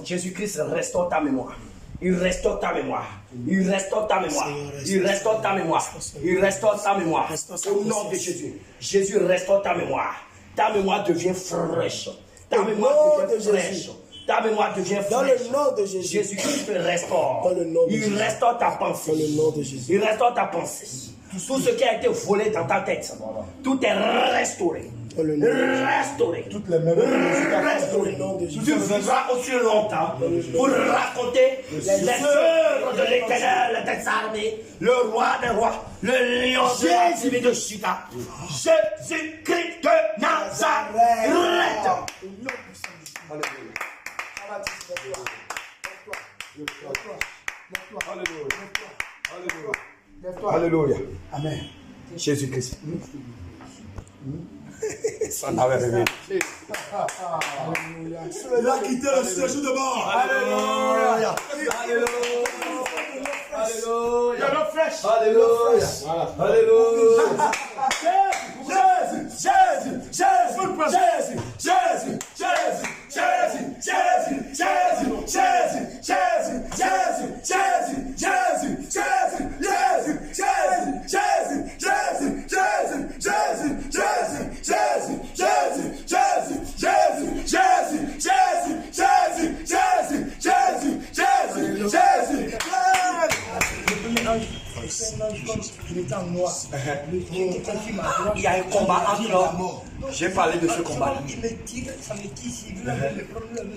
Jésus-Christ restaure ta mémoire. Il restaure ta mémoire. Il restaure ta mémoire. Il restaure ta mémoire. Il restaure ta mémoire. Au nom de Jésus. Jésus restaure ta mémoire. Ta mémoire devient fraîche. Ta mémoire devient fraîche. Ta mémoire devient fraîche. Dans le nom de Jésus. Jésus-Christ te restaure. Il restaure ta pensée. Dans le nom de Jésus. Il restaure ta pensée. Tout ce qui a été volé dans ta tête, tout est restauré. Restauré. Toutes les mêmes restauré. Tu vivras aussi longtemps pour raconter les œuvres de l'Éternel des armées, le roi des rois, le lion de de Juda, Jésus-Christ de Nazareth. Alléluia. Amen. Jésus-Christ. On avait remis. Il a quitté le séjour de mort. Alléluia. Alléluia. Alléluia. Alléluia. Il y a un combat entre eux. J'ai parlé de ce combat. Il me tire, ça me tire, si vous avez le problème.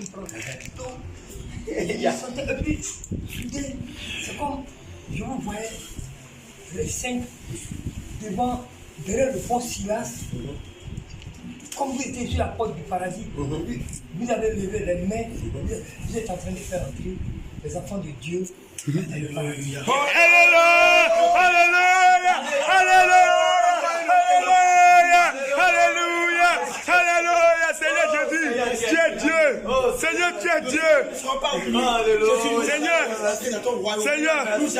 Il sentait un peu soudé. C'est comme, je vous voyais les cinq derrière le pont Silas. Comme vous étiez sur la porte du paradis, vous avez levé les mains, vous êtes en train de faire entrer les enfants de Dieu dans le paradis. Alléluia. Alléluia. Alléluia. Alléluia. Seigneur Jésus, tu es Dieu. Seigneur, tu es Dieu. Seigneur, nous te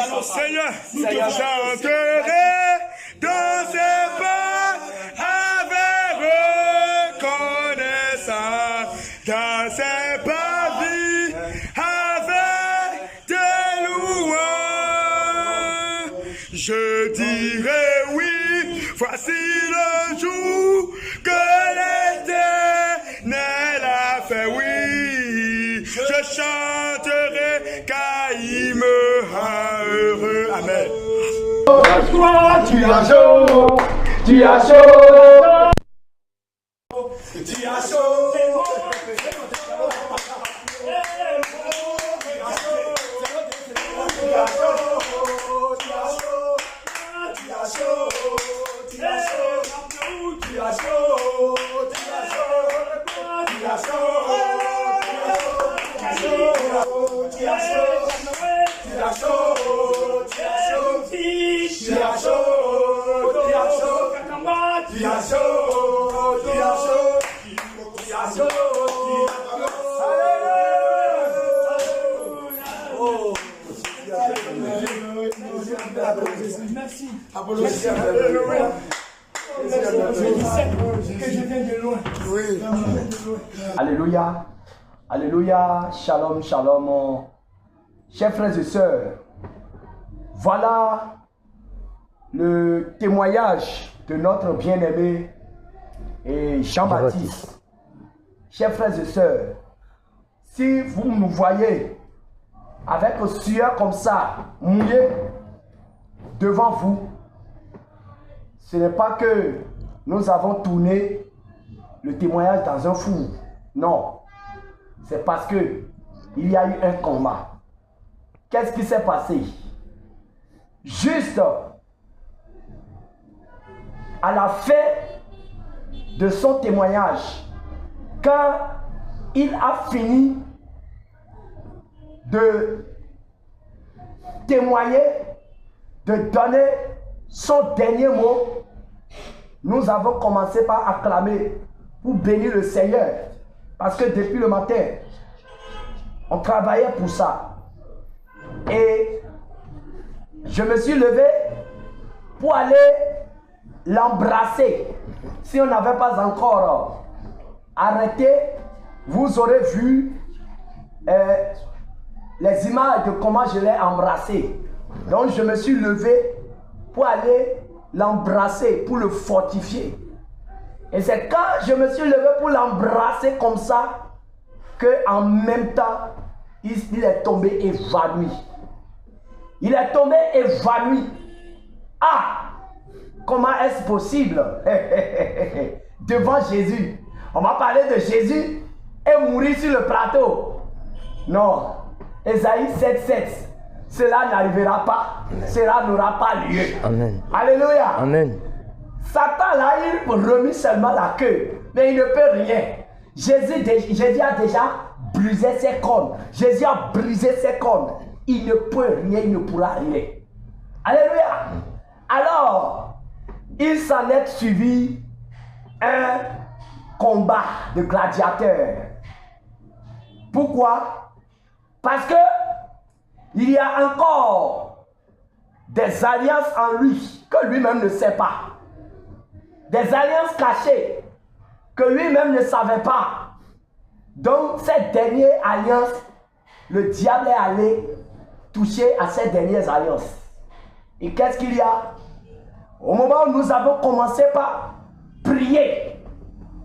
chanterai dans ces pas avec reconnaissance, dans ces pas vie avec des louanges. Je dirai oui, voici le jour que l'Éternel a fait, oui. Je chanterai car il me rend heureux. Amen. Tu as chaud, tu as chaud. Tu as chaud. Merci. Alléluia. Alléluia. Shalom, shalom. Chers frères et sœurs, voilà le témoignage de notre bien-aimé Jean-Baptiste. Chers frères et sœurs, si vous nous voyez avec un sueur comme ça, mouillé devant vous, ce n'est pas que nous avons tourné le témoignage dans un four. Non, c'est parce que il y a eu un combat. Qu'est-ce qui s'est passé? Juste à la fin de son témoignage, quand il a fini de témoigner, de donner son dernier mot, nous avons commencé par acclamer pour bénir le Seigneur. Parce que depuis le matin, on travaillait pour ça. Et je me suis levé pour aller l'embrasser. Si on n'avait pas encore arrêté, vous aurez vu les images de comment je l'ai embrassé. Donc je me suis levé pour aller l'embrasser, pour le fortifier. Et c'est quand je me suis levé pour l'embrasser comme ça, qu'en même temps, il est tombé évanoui. Il est tombé évanoui. Ah! Comment est-ce possible? Devant Jésus. On va parler de Jésus et mourir sur le plateau. Non. Ésaïe 7:7. Cela n'arrivera pas. Cela n'aura pas lieu. Amen. Alléluia. Amen. Satan là, il remet seulement la queue. Mais il ne peut rien. Jésus a déjà brisé ses cornes. Jésus a brisé ses cornes. Il ne peut rien, il ne pourra rien. Alléluia. Alors, il s'en est suivi un combat de gladiateurs. Pourquoi? Parce que il y a encore des alliances en lui que lui-même ne sait pas. Des alliances cachées que lui-même ne savait pas. Donc, cette dernière alliance, le diable est allé toucher à ces dernières alliances. Et qu'est-ce qu'il y a? Au moment où nous avons commencé par prier,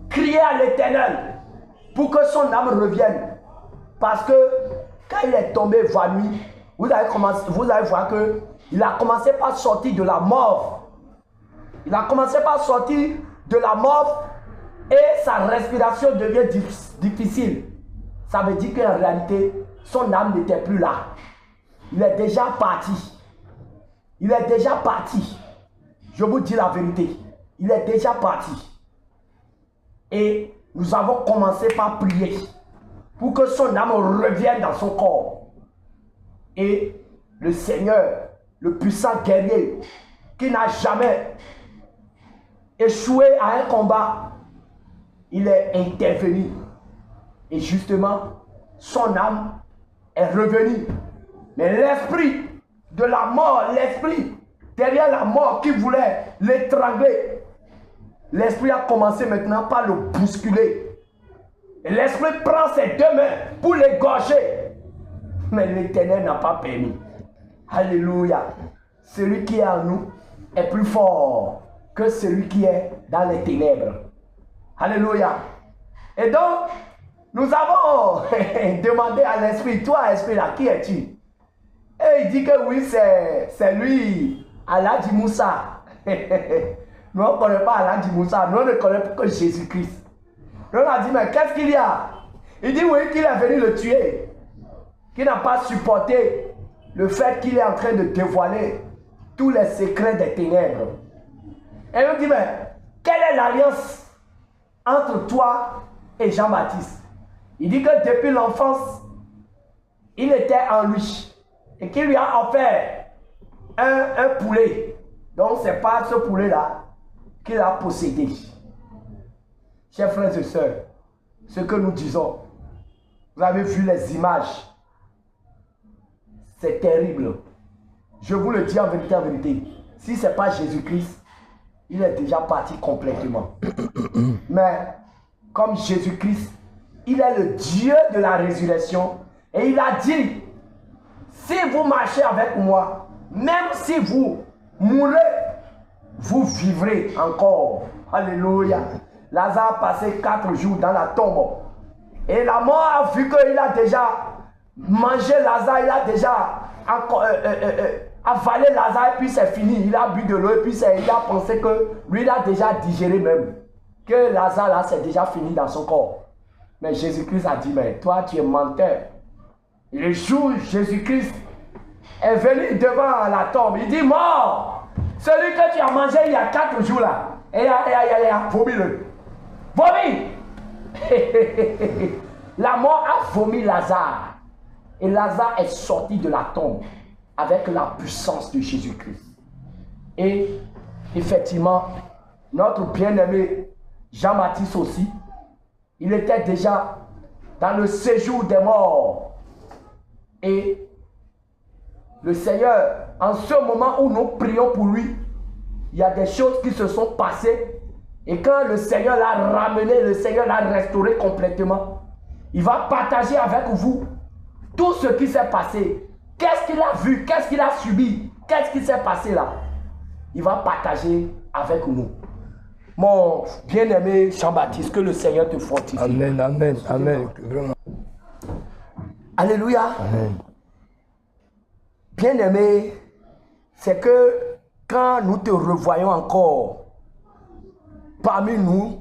crier à l'Éternel pour que son âme revienne. Parce que quand il est tombé évanoui, vous allez voir qu'il a commencé par sortir de la mort. Il a commencé par sortir de la mort et sa respiration devient difficile. Ça veut dire qu'en réalité, son âme n'était plus là. Il est déjà parti. Il est déjà parti. Je vous dis la vérité. Il est déjà parti. Et nous avons commencé par prier pour que son âme revienne dans son corps. Et le Seigneur, le puissant guerrier, qui n'a jamais échoué à un combat, il est intervenu. Et justement, son âme est revenue. Mais l'esprit de la mort, l'esprit derrière la mort qui voulait l'étrangler, l'esprit a commencé maintenant par le bousculer. Et l'esprit prend ses deux mains pour l'égorger. Mais l'Éternel n'a pas permis. Alléluia. Celui qui est en nous est plus fort que celui qui est dans les ténèbres. Alléluia. Et donc, nous avons demandé à l'esprit, toi esprit là, qui es-tu? Et il dit que oui, c'est lui, Aladji Moussa. Nous ne connaissons pas Aladji Moussa, nous ne connaissons que Jésus-Christ. Nous on a dit, mais qu'est-ce qu'il y a? Il dit oui, qu'il est venu le tuer. Qu'il n'a pas supporté le fait qu'il est en train de dévoiler tous les secrets des ténèbres. Et nous dit, mais quelle est l'alliance entre toi et Jean-Baptiste? Il dit que depuis l'enfance, il était en lui. Et qu'il lui a offert un poulet. Donc c'est pas ce poulet-là qu'il a possédé. Chers frères et sœurs, ce que nous disons, vous avez vu les images. C'est terrible. Je vous le dis en vérité, en vérité. Si ce n'est pas Jésus-Christ, il est déjà parti complètement. Mais comme Jésus-Christ, il est le Dieu de la résurrection. Et il a dit, si vous marchez avec moi, même si vous mourrez, vous vivrez encore. Alléluia. Lazare a passé 4 jours dans la tombe. Et la mort a vu qu'il a déjà mangé Lazare, il a déjà avalé Lazare, et puis c'est fini. Il a bu de l'eau, et puis il a pensé que lui, il a déjà digéré même. Que Lazare, là, c'est déjà fini dans son corps. Mais Jésus-Christ a dit, mais toi, tu es menteur. Le jour où Jésus-Christ est venu devant la tombe, il dit, mort, celui que tu as mangé il y a 4 jours là, et vomis-le. Vomis. La mort a vomi Lazare. Et Lazare est sorti de la tombe avec la puissance de Jésus-Christ. Et effectivement, notre bien-aimé Jean-Baptiste aussi, il était déjà dans le séjour des morts. Et le Seigneur, en ce moment où nous prions pour lui, il y a des choses qui se sont passées. Et quand le Seigneur l'a ramené, le Seigneur l'a restauré complètement, il va partager avec vous tout ce qui s'est passé. Qu'est-ce qu'il a vu? Qu'est-ce qu'il a subi? Qu'est-ce qui s'est passé là? Il va partager avec nous. Mon bien-aimé Jean-Baptiste, que le Seigneur te fortifie. Amen, amen, amen. Alléluia. Amen. Bien-aimé, c'est que quand nous te revoyons encore parmi nous,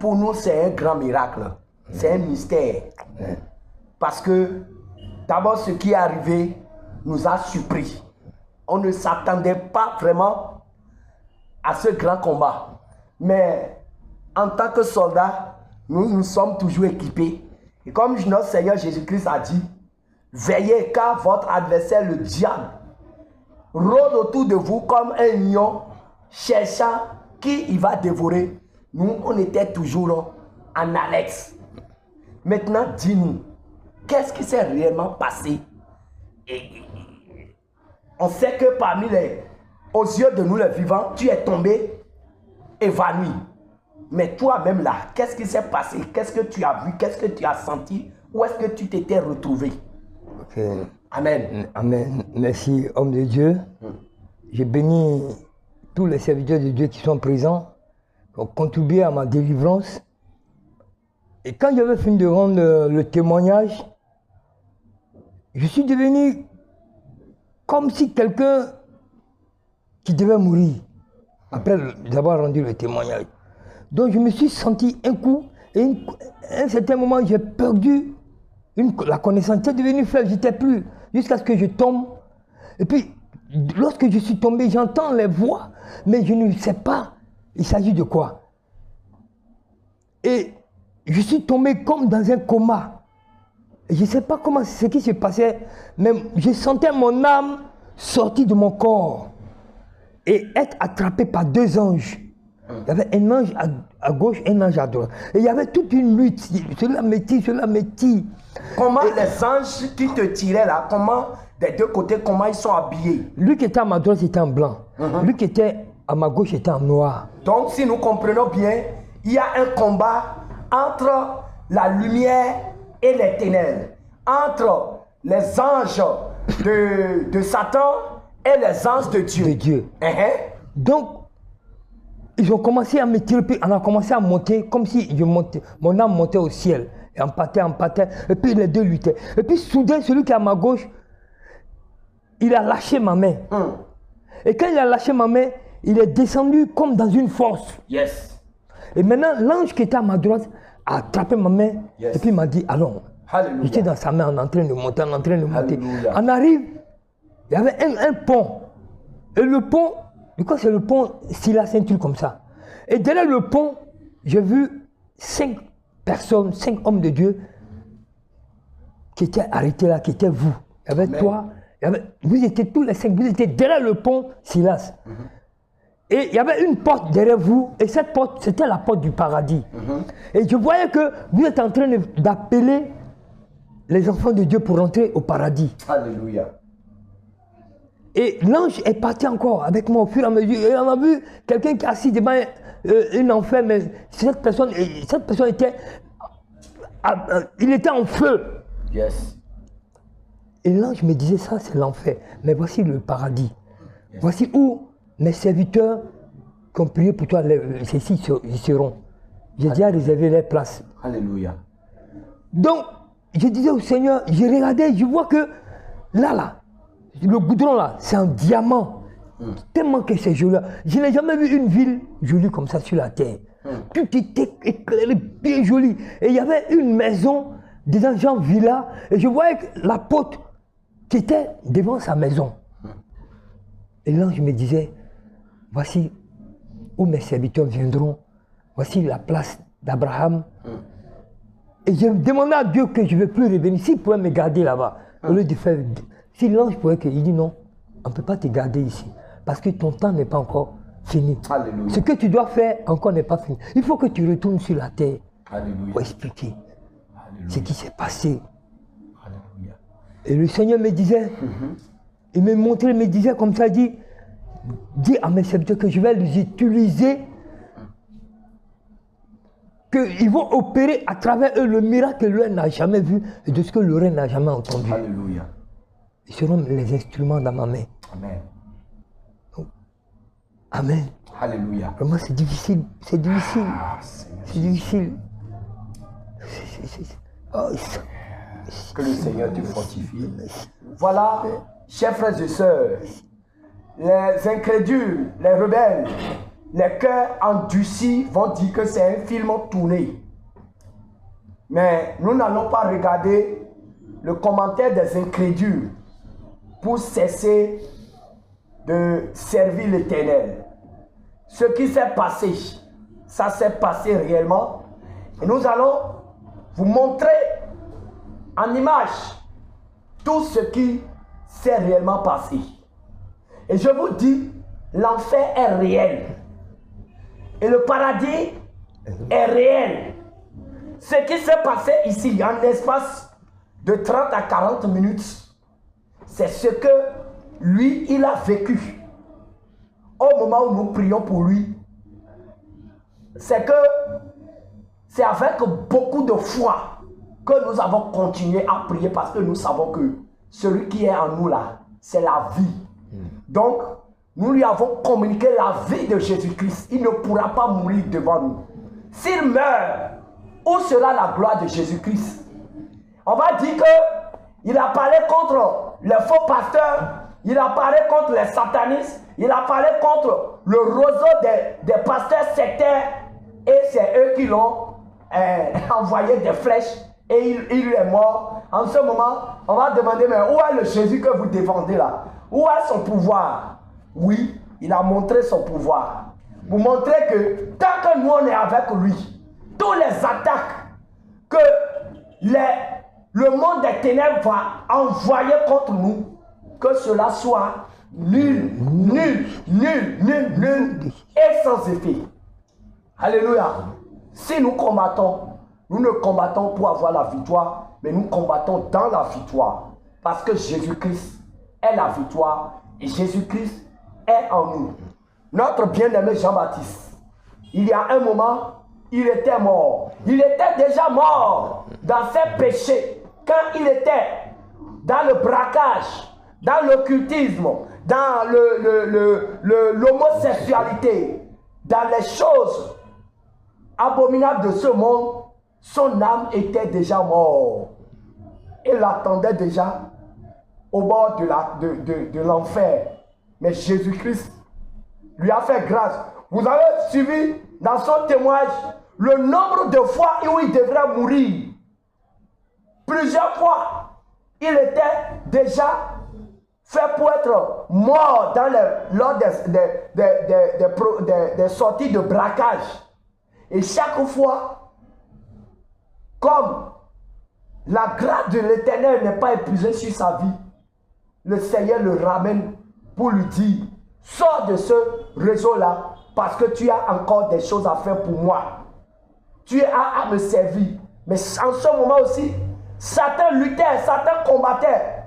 pour nous c'est un grand miracle. C'est un mystère. Parce que d'abord ce qui est arrivé nous a surpris. On ne s'attendait pas vraiment à ce grand combat. Mais en tant que soldats, nous sommes toujours équipés. Et comme notre Seigneur Jésus-Christ a dit, veillez car votre adversaire, le diable, rôde autour de vous comme un lion cherchant qui il va dévorer. Nous, on était toujours en Alex. Maintenant, dis-nous, qu'est-ce qui s'est réellement passé? Et on sait que aux yeux de nous les vivants, tu es tombé évanoui. Mais toi-même là, qu'est-ce qui s'est passé? Qu'est-ce que tu as vu? Qu'est-ce que tu as senti? Où est-ce que tu t'étais retrouvé? Okay. Amen. Amen. Merci, homme de Dieu. Je bénis tous les serviteurs de Dieu qui sont présents, qui ont contribué à ma délivrance. Et quand j'avais fini de rendre le témoignage, je suis devenu comme si quelqu'un qui devait mourir après avoir rendu le témoignage. Donc je me suis senti un coup, et à un certain moment j'ai perdu la connaissance. J'étais devenu faible, j'étais plus, jusqu'à ce que je tombe. Et puis, lorsque je suis tombé, j'entends les voix, mais je ne sais pas il s'agit de quoi. Et je suis tombé comme dans un coma. Et je ne sais pas comment ce qui se passait, mais je sentais mon âme sortir de mon corps et être attrapé par deux anges. Il y avait un ange à gauche et un ange à droite. Et il y avait toute une lutte. Celui-là me tire, celui-là me tire. Comment les anges qui te tiraient là, comment, des deux côtés, comment ils sont habillés? Lui qui était à ma droite était en blanc. Lui qui était à ma gauche était en noir. Donc si nous comprenons bien, il y a un combat entre la lumière et les ténèbres. Entre les anges de Satan et les anges de Dieu. De Dieu. Donc, ils ont commencé à me tirer, puis on a commencé à monter, comme si mon âme montait au ciel. Et on partait, et puis les deux luttaient. Et puis soudain, celui qui est à ma gauche, il a lâché ma main. Et quand il a lâché ma main, il est descendu comme dans une fosse. Yes. Et maintenant, l'ange qui était à ma droite a attrapé ma main, et puis il m'a dit, allons. J'étais dans sa main, on est en train de monter, Alléluia. On arrive, il y avait un pont. Et le pont, du coup c'est le pont Silas, un truc comme ça. Et derrière le pont, j'ai vu 5 personnes, 5 hommes de Dieu qui étaient arrêtés là, qui étaient vous. Il y avait toi, vous étiez tous les 5, vous étiez derrière le pont Silas. Et il y avait une porte derrière vous, et cette porte, c'était la porte du paradis. Et je voyais que vous êtes en train d'appeler les enfants de Dieu pour rentrer au paradis. Alléluia. Et l'ange est parti encore avec moi au fur et à mesure. Et on a vu quelqu'un qui est assis devant un enfer, mais cette personne était... il était en feu. Yes. Et l'ange me disait, ça c'est l'enfer. Mais voici le paradis. Yes. Voici où mes serviteurs qui ont prié pour toi, ceux-ci ils seront. J'ai déjà réservé les places. Alléluia. Donc, je disais au Seigneur, je regardais, je vois que là, le goudron là, c'est un diamant. Tellement que c'est joli. Je n'ai jamais vu une ville jolie comme ça sur la terre. Tout était éclairé, bien joli. Et il y avait une maison, des gens villa, et je voyais la porte qui était devant sa maison. Et l'ange me disait, voici où mes serviteurs viendront. Voici la place d'Abraham. Et je demandais à Dieu que je ne veux plus revenir. S'il pouvait me garder là-bas, au lieu de faire... Si l'ange pouvait il dit non, on ne peut pas te garder ici. Parce que ton temps n'est pas encore fini. Alléluia. Ce que tu dois faire encore n'est pas fini. Il faut que tu retournes sur la terre. Alléluia. Pour expliquer Alléluia. ce qui s'est passé. Alléluia. Et le Seigneur me disait, il me montrait, il me disait comme ça, dis à mes serviteurs que je vais les utiliser, qu'ils vont opérer à travers eux le miracle que l'un n'a jamais vu et de ce que l'oreille n'a jamais entendu. Alléluia. Ils seront les instruments dans ma main. Amen. Donc, amen. Alléluia. Vraiment, c'est difficile. C'est difficile. C'est difficile. Que le Seigneur te fortifie. Voilà, chers frères et sœurs, les incrédules, les rebelles, les cœurs endurcis vont dire que c'est un film tourné. Mais nous n'allons pas regarder le commentaire des incrédules pour cesser de servir l'Éternel. Ce qui s'est passé, ça s'est passé réellement. Et nous allons vous montrer en image tout ce qui s'est réellement passé. Et je vous dis, l'enfer est réel. Et le paradis est réel. ce qui s'est passé ici en espace de 30 à 40 minutes, c'est ce que lui, il a vécu. Au moment où nous prions pour lui, c'est avec beaucoup de foi que nous avons continué à prier parce que nous savons que celui qui est en nous là, c'est la vie. Donc, nous lui avons communiqué la vie de Jésus-Christ. Il ne pourra pas mourir devant nous. S'il meurt, où sera la gloire de Jésus-Christ? On va dire qu'il a parlé contre les faux pasteurs, il a parlé contre les satanistes, il a parlé contre le roseau des pasteurs sectaires, et c'est eux qui l'ont envoyé des flèches et il est mort. En ce moment, on va demander, mais où est le Jésus que vous défendez là? Où est son pouvoir? Oui, il a montré son pouvoir. Pour montrer que tant que nous on est avec lui, tous les attaques que le monde des ténèbres va envoyer contre nous, que cela soit nul et sans effet. Alléluia. Si nous combattons, nous ne combattons pour avoir la victoire, mais nous combattons dans la victoire. Parce que Jésus-Christ est la victoire et Jésus-Christ est en nous. Notre bien-aimé Jean-Baptiste, il y a un moment, il était mort. Il était déjà mort dans ses péchés. Quand il était dans le braquage, dans l'occultisme, dans l'homosexualité, dans les choses abominables de ce monde, son âme était déjà morte. Il attendait déjà au bord de l'enfer. Mais Jésus-Christ lui a fait grâce. Vous avez suivi dans son témoignage le nombre de fois où il devrait mourir. Plusieurs fois, il était déjà fait pour être mort lors des sorties de braquage. Et chaque fois, comme la grâce de l'Éternel n'est pas épuisée sur sa vie, le Seigneur le ramène pour lui dire, sors de ce réseau-là parce que tu as encore des choses à faire pour moi. Tu as à me servir. Mais en ce moment aussi, Satan luttait, Satan combattait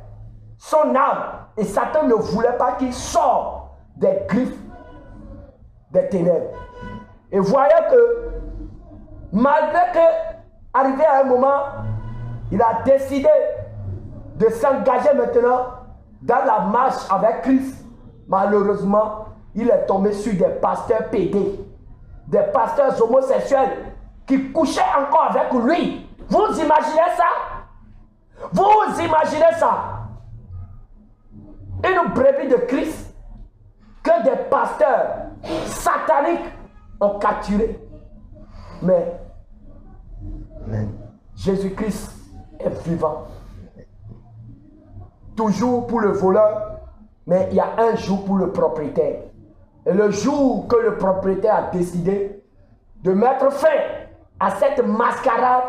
son âme. Et Satan ne voulait pas qu'il sorte des griffes des ténèbres. Et voyez que, malgré que, arrivé à un moment, il a décidé de s'engager maintenant dans la marche avec Christ. Malheureusement, il est tombé sur des pasteurs pédés, des pasteurs homosexuels qui couchaient encore avec lui. Vous imaginez ça? Vous imaginez ça? Une brebis de Christ que des pasteurs sataniques ont capturé. Mais Jésus-Christ est vivant. Toujours pour le voleur, mais il y a un jour pour le propriétaire. Et le jour que le propriétaire a décidé de mettre fin à cette mascarade,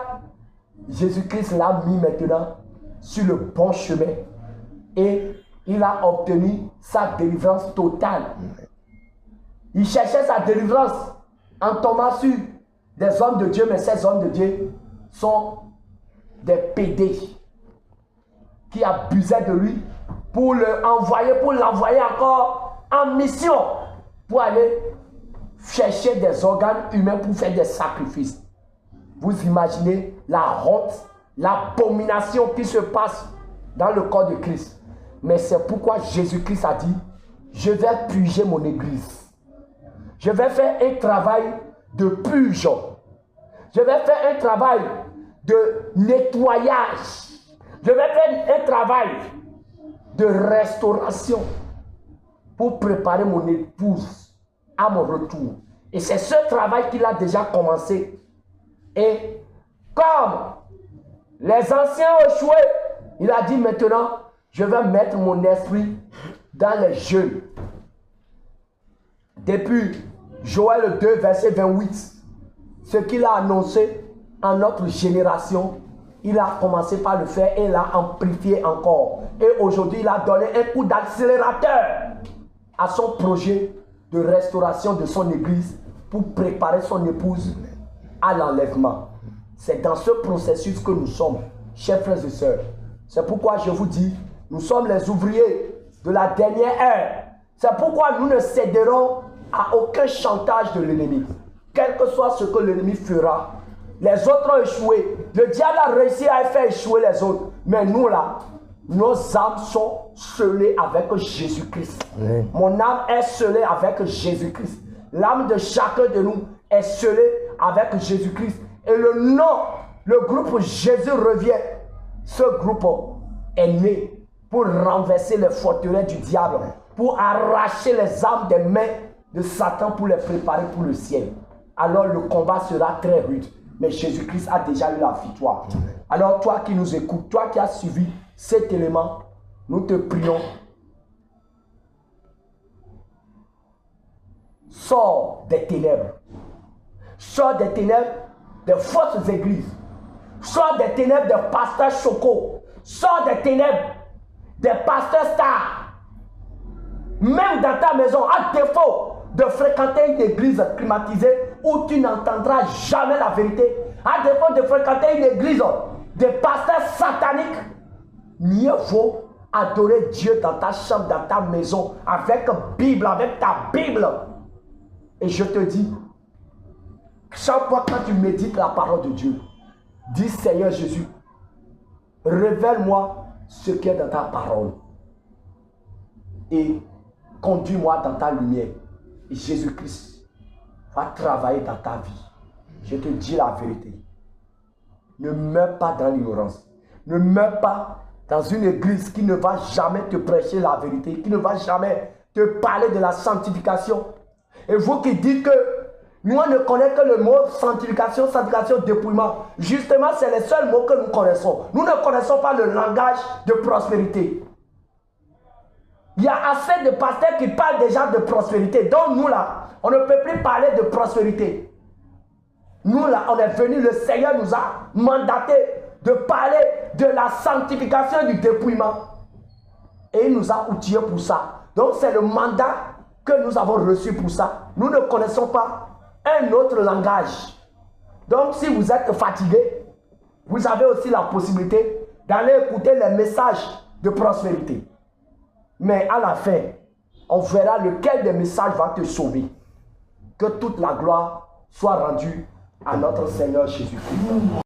Jésus-Christ l'a mis maintenant sur le bon chemin. Et il a obtenu sa délivrance totale. Il cherchait sa délivrance en tombant sur des hommes de Dieu, mais ces hommes de Dieu sont des pédés qui abusaient de lui pour l'envoyer encore en mission pour aller chercher des organes humains pour faire des sacrifices. Vous imaginez la honte, l'abomination qui se passe dans le corps de Christ. Mais c'est pourquoi Jésus-Christ a dit, je vais purger mon église. Je vais faire un travail de purge. Je vais faire un travail de nettoyage. Je vais faire un travail de restauration pour préparer mon épouse à mon retour. Et c'est ce travail qu'il a déjà commencé. Et comme les anciens ont échoué, il a dit maintenant, je vais mettre mon esprit dans les jeunes. Depuis Joël 2, verset 28, ce qu'il a annoncé en notre génération, il a commencé par le faire et l'a amplifié encore. Et aujourd'hui, il a donné un coup d'accélérateur à son projet de restauration de son église pour préparer son épouse à l'enlèvement. C'est dans ce processus que nous sommes, chers frères et sœurs. C'est pourquoi je vous dis, nous sommes les ouvriers de la dernière ère. C'est pourquoi nous ne céderons à aucun chantage de l'ennemi. Quel que soit ce que l'ennemi fera, les autres ont échoué. Le diable a réussi à faire échouer les autres. Mais nous là, nos âmes sont scellées avec Jésus-Christ. Oui. Mon âme est scellée avec Jésus-Christ. L'âme de chacun de nous est scellée avec Jésus-Christ. Et le nom, le groupe Jésus revient. Ce groupe est né pour renverser les forteresses du diable, pour arracher les âmes des mains de Satan pour les préparer pour le ciel. Alors le combat sera très rude. Mais Jésus-Christ a déjà eu la victoire. Alors toi qui nous écoutes, toi qui as suivi cet élément, nous te prions. Sors des ténèbres. Sors des ténèbres des fausses églises. Sors des ténèbres des pasteurs chocos. Sors des ténèbres des pasteurs stars. Même dans ta maison, à défaut de fréquenter une église climatisée où tu n'entendras jamais la vérité, à défaut de fréquenter une église de pasteurs sataniques, mieux vaut adorer Dieu dans ta chambre, dans ta maison, avec Bible, avec ta Bible. Et je te dis, chaque fois quand tu médites la parole de Dieu, dis Seigneur Jésus, révèle-moi ce qui est dans ta parole et conduis-moi dans ta lumière. Et Jésus-Christ va travailler dans ta vie. Je te dis la vérité. Ne meurs pas dans l'ignorance. Ne meurs pas dans une église qui ne va jamais te prêcher la vérité, qui ne va jamais te parler de la sanctification. Et vous qui dites que nous on ne connaît que le mot sanctification, sanctification, dépouillement. Justement, c'est les seuls mots que nous connaissons. Nous ne connaissons pas le langage de prospérité. Il y a assez de pasteurs qui parlent déjà de prospérité. Donc nous là, on ne peut plus parler de prospérité. Nous là, on est venu, le Seigneur nous a mandaté de parler de la sanctification et du dépouillement. Et il nous a outillés pour ça. Donc c'est le mandat que nous avons reçu pour ça. Nous ne connaissons pas un autre langage. Donc si vous êtes fatigué, vous avez aussi la possibilité d'aller écouter les messages de prospérité. Mais à la fin, on verra lequel des messages va te sauver. Que toute la gloire soit rendue à notre Seigneur Jésus-Christ.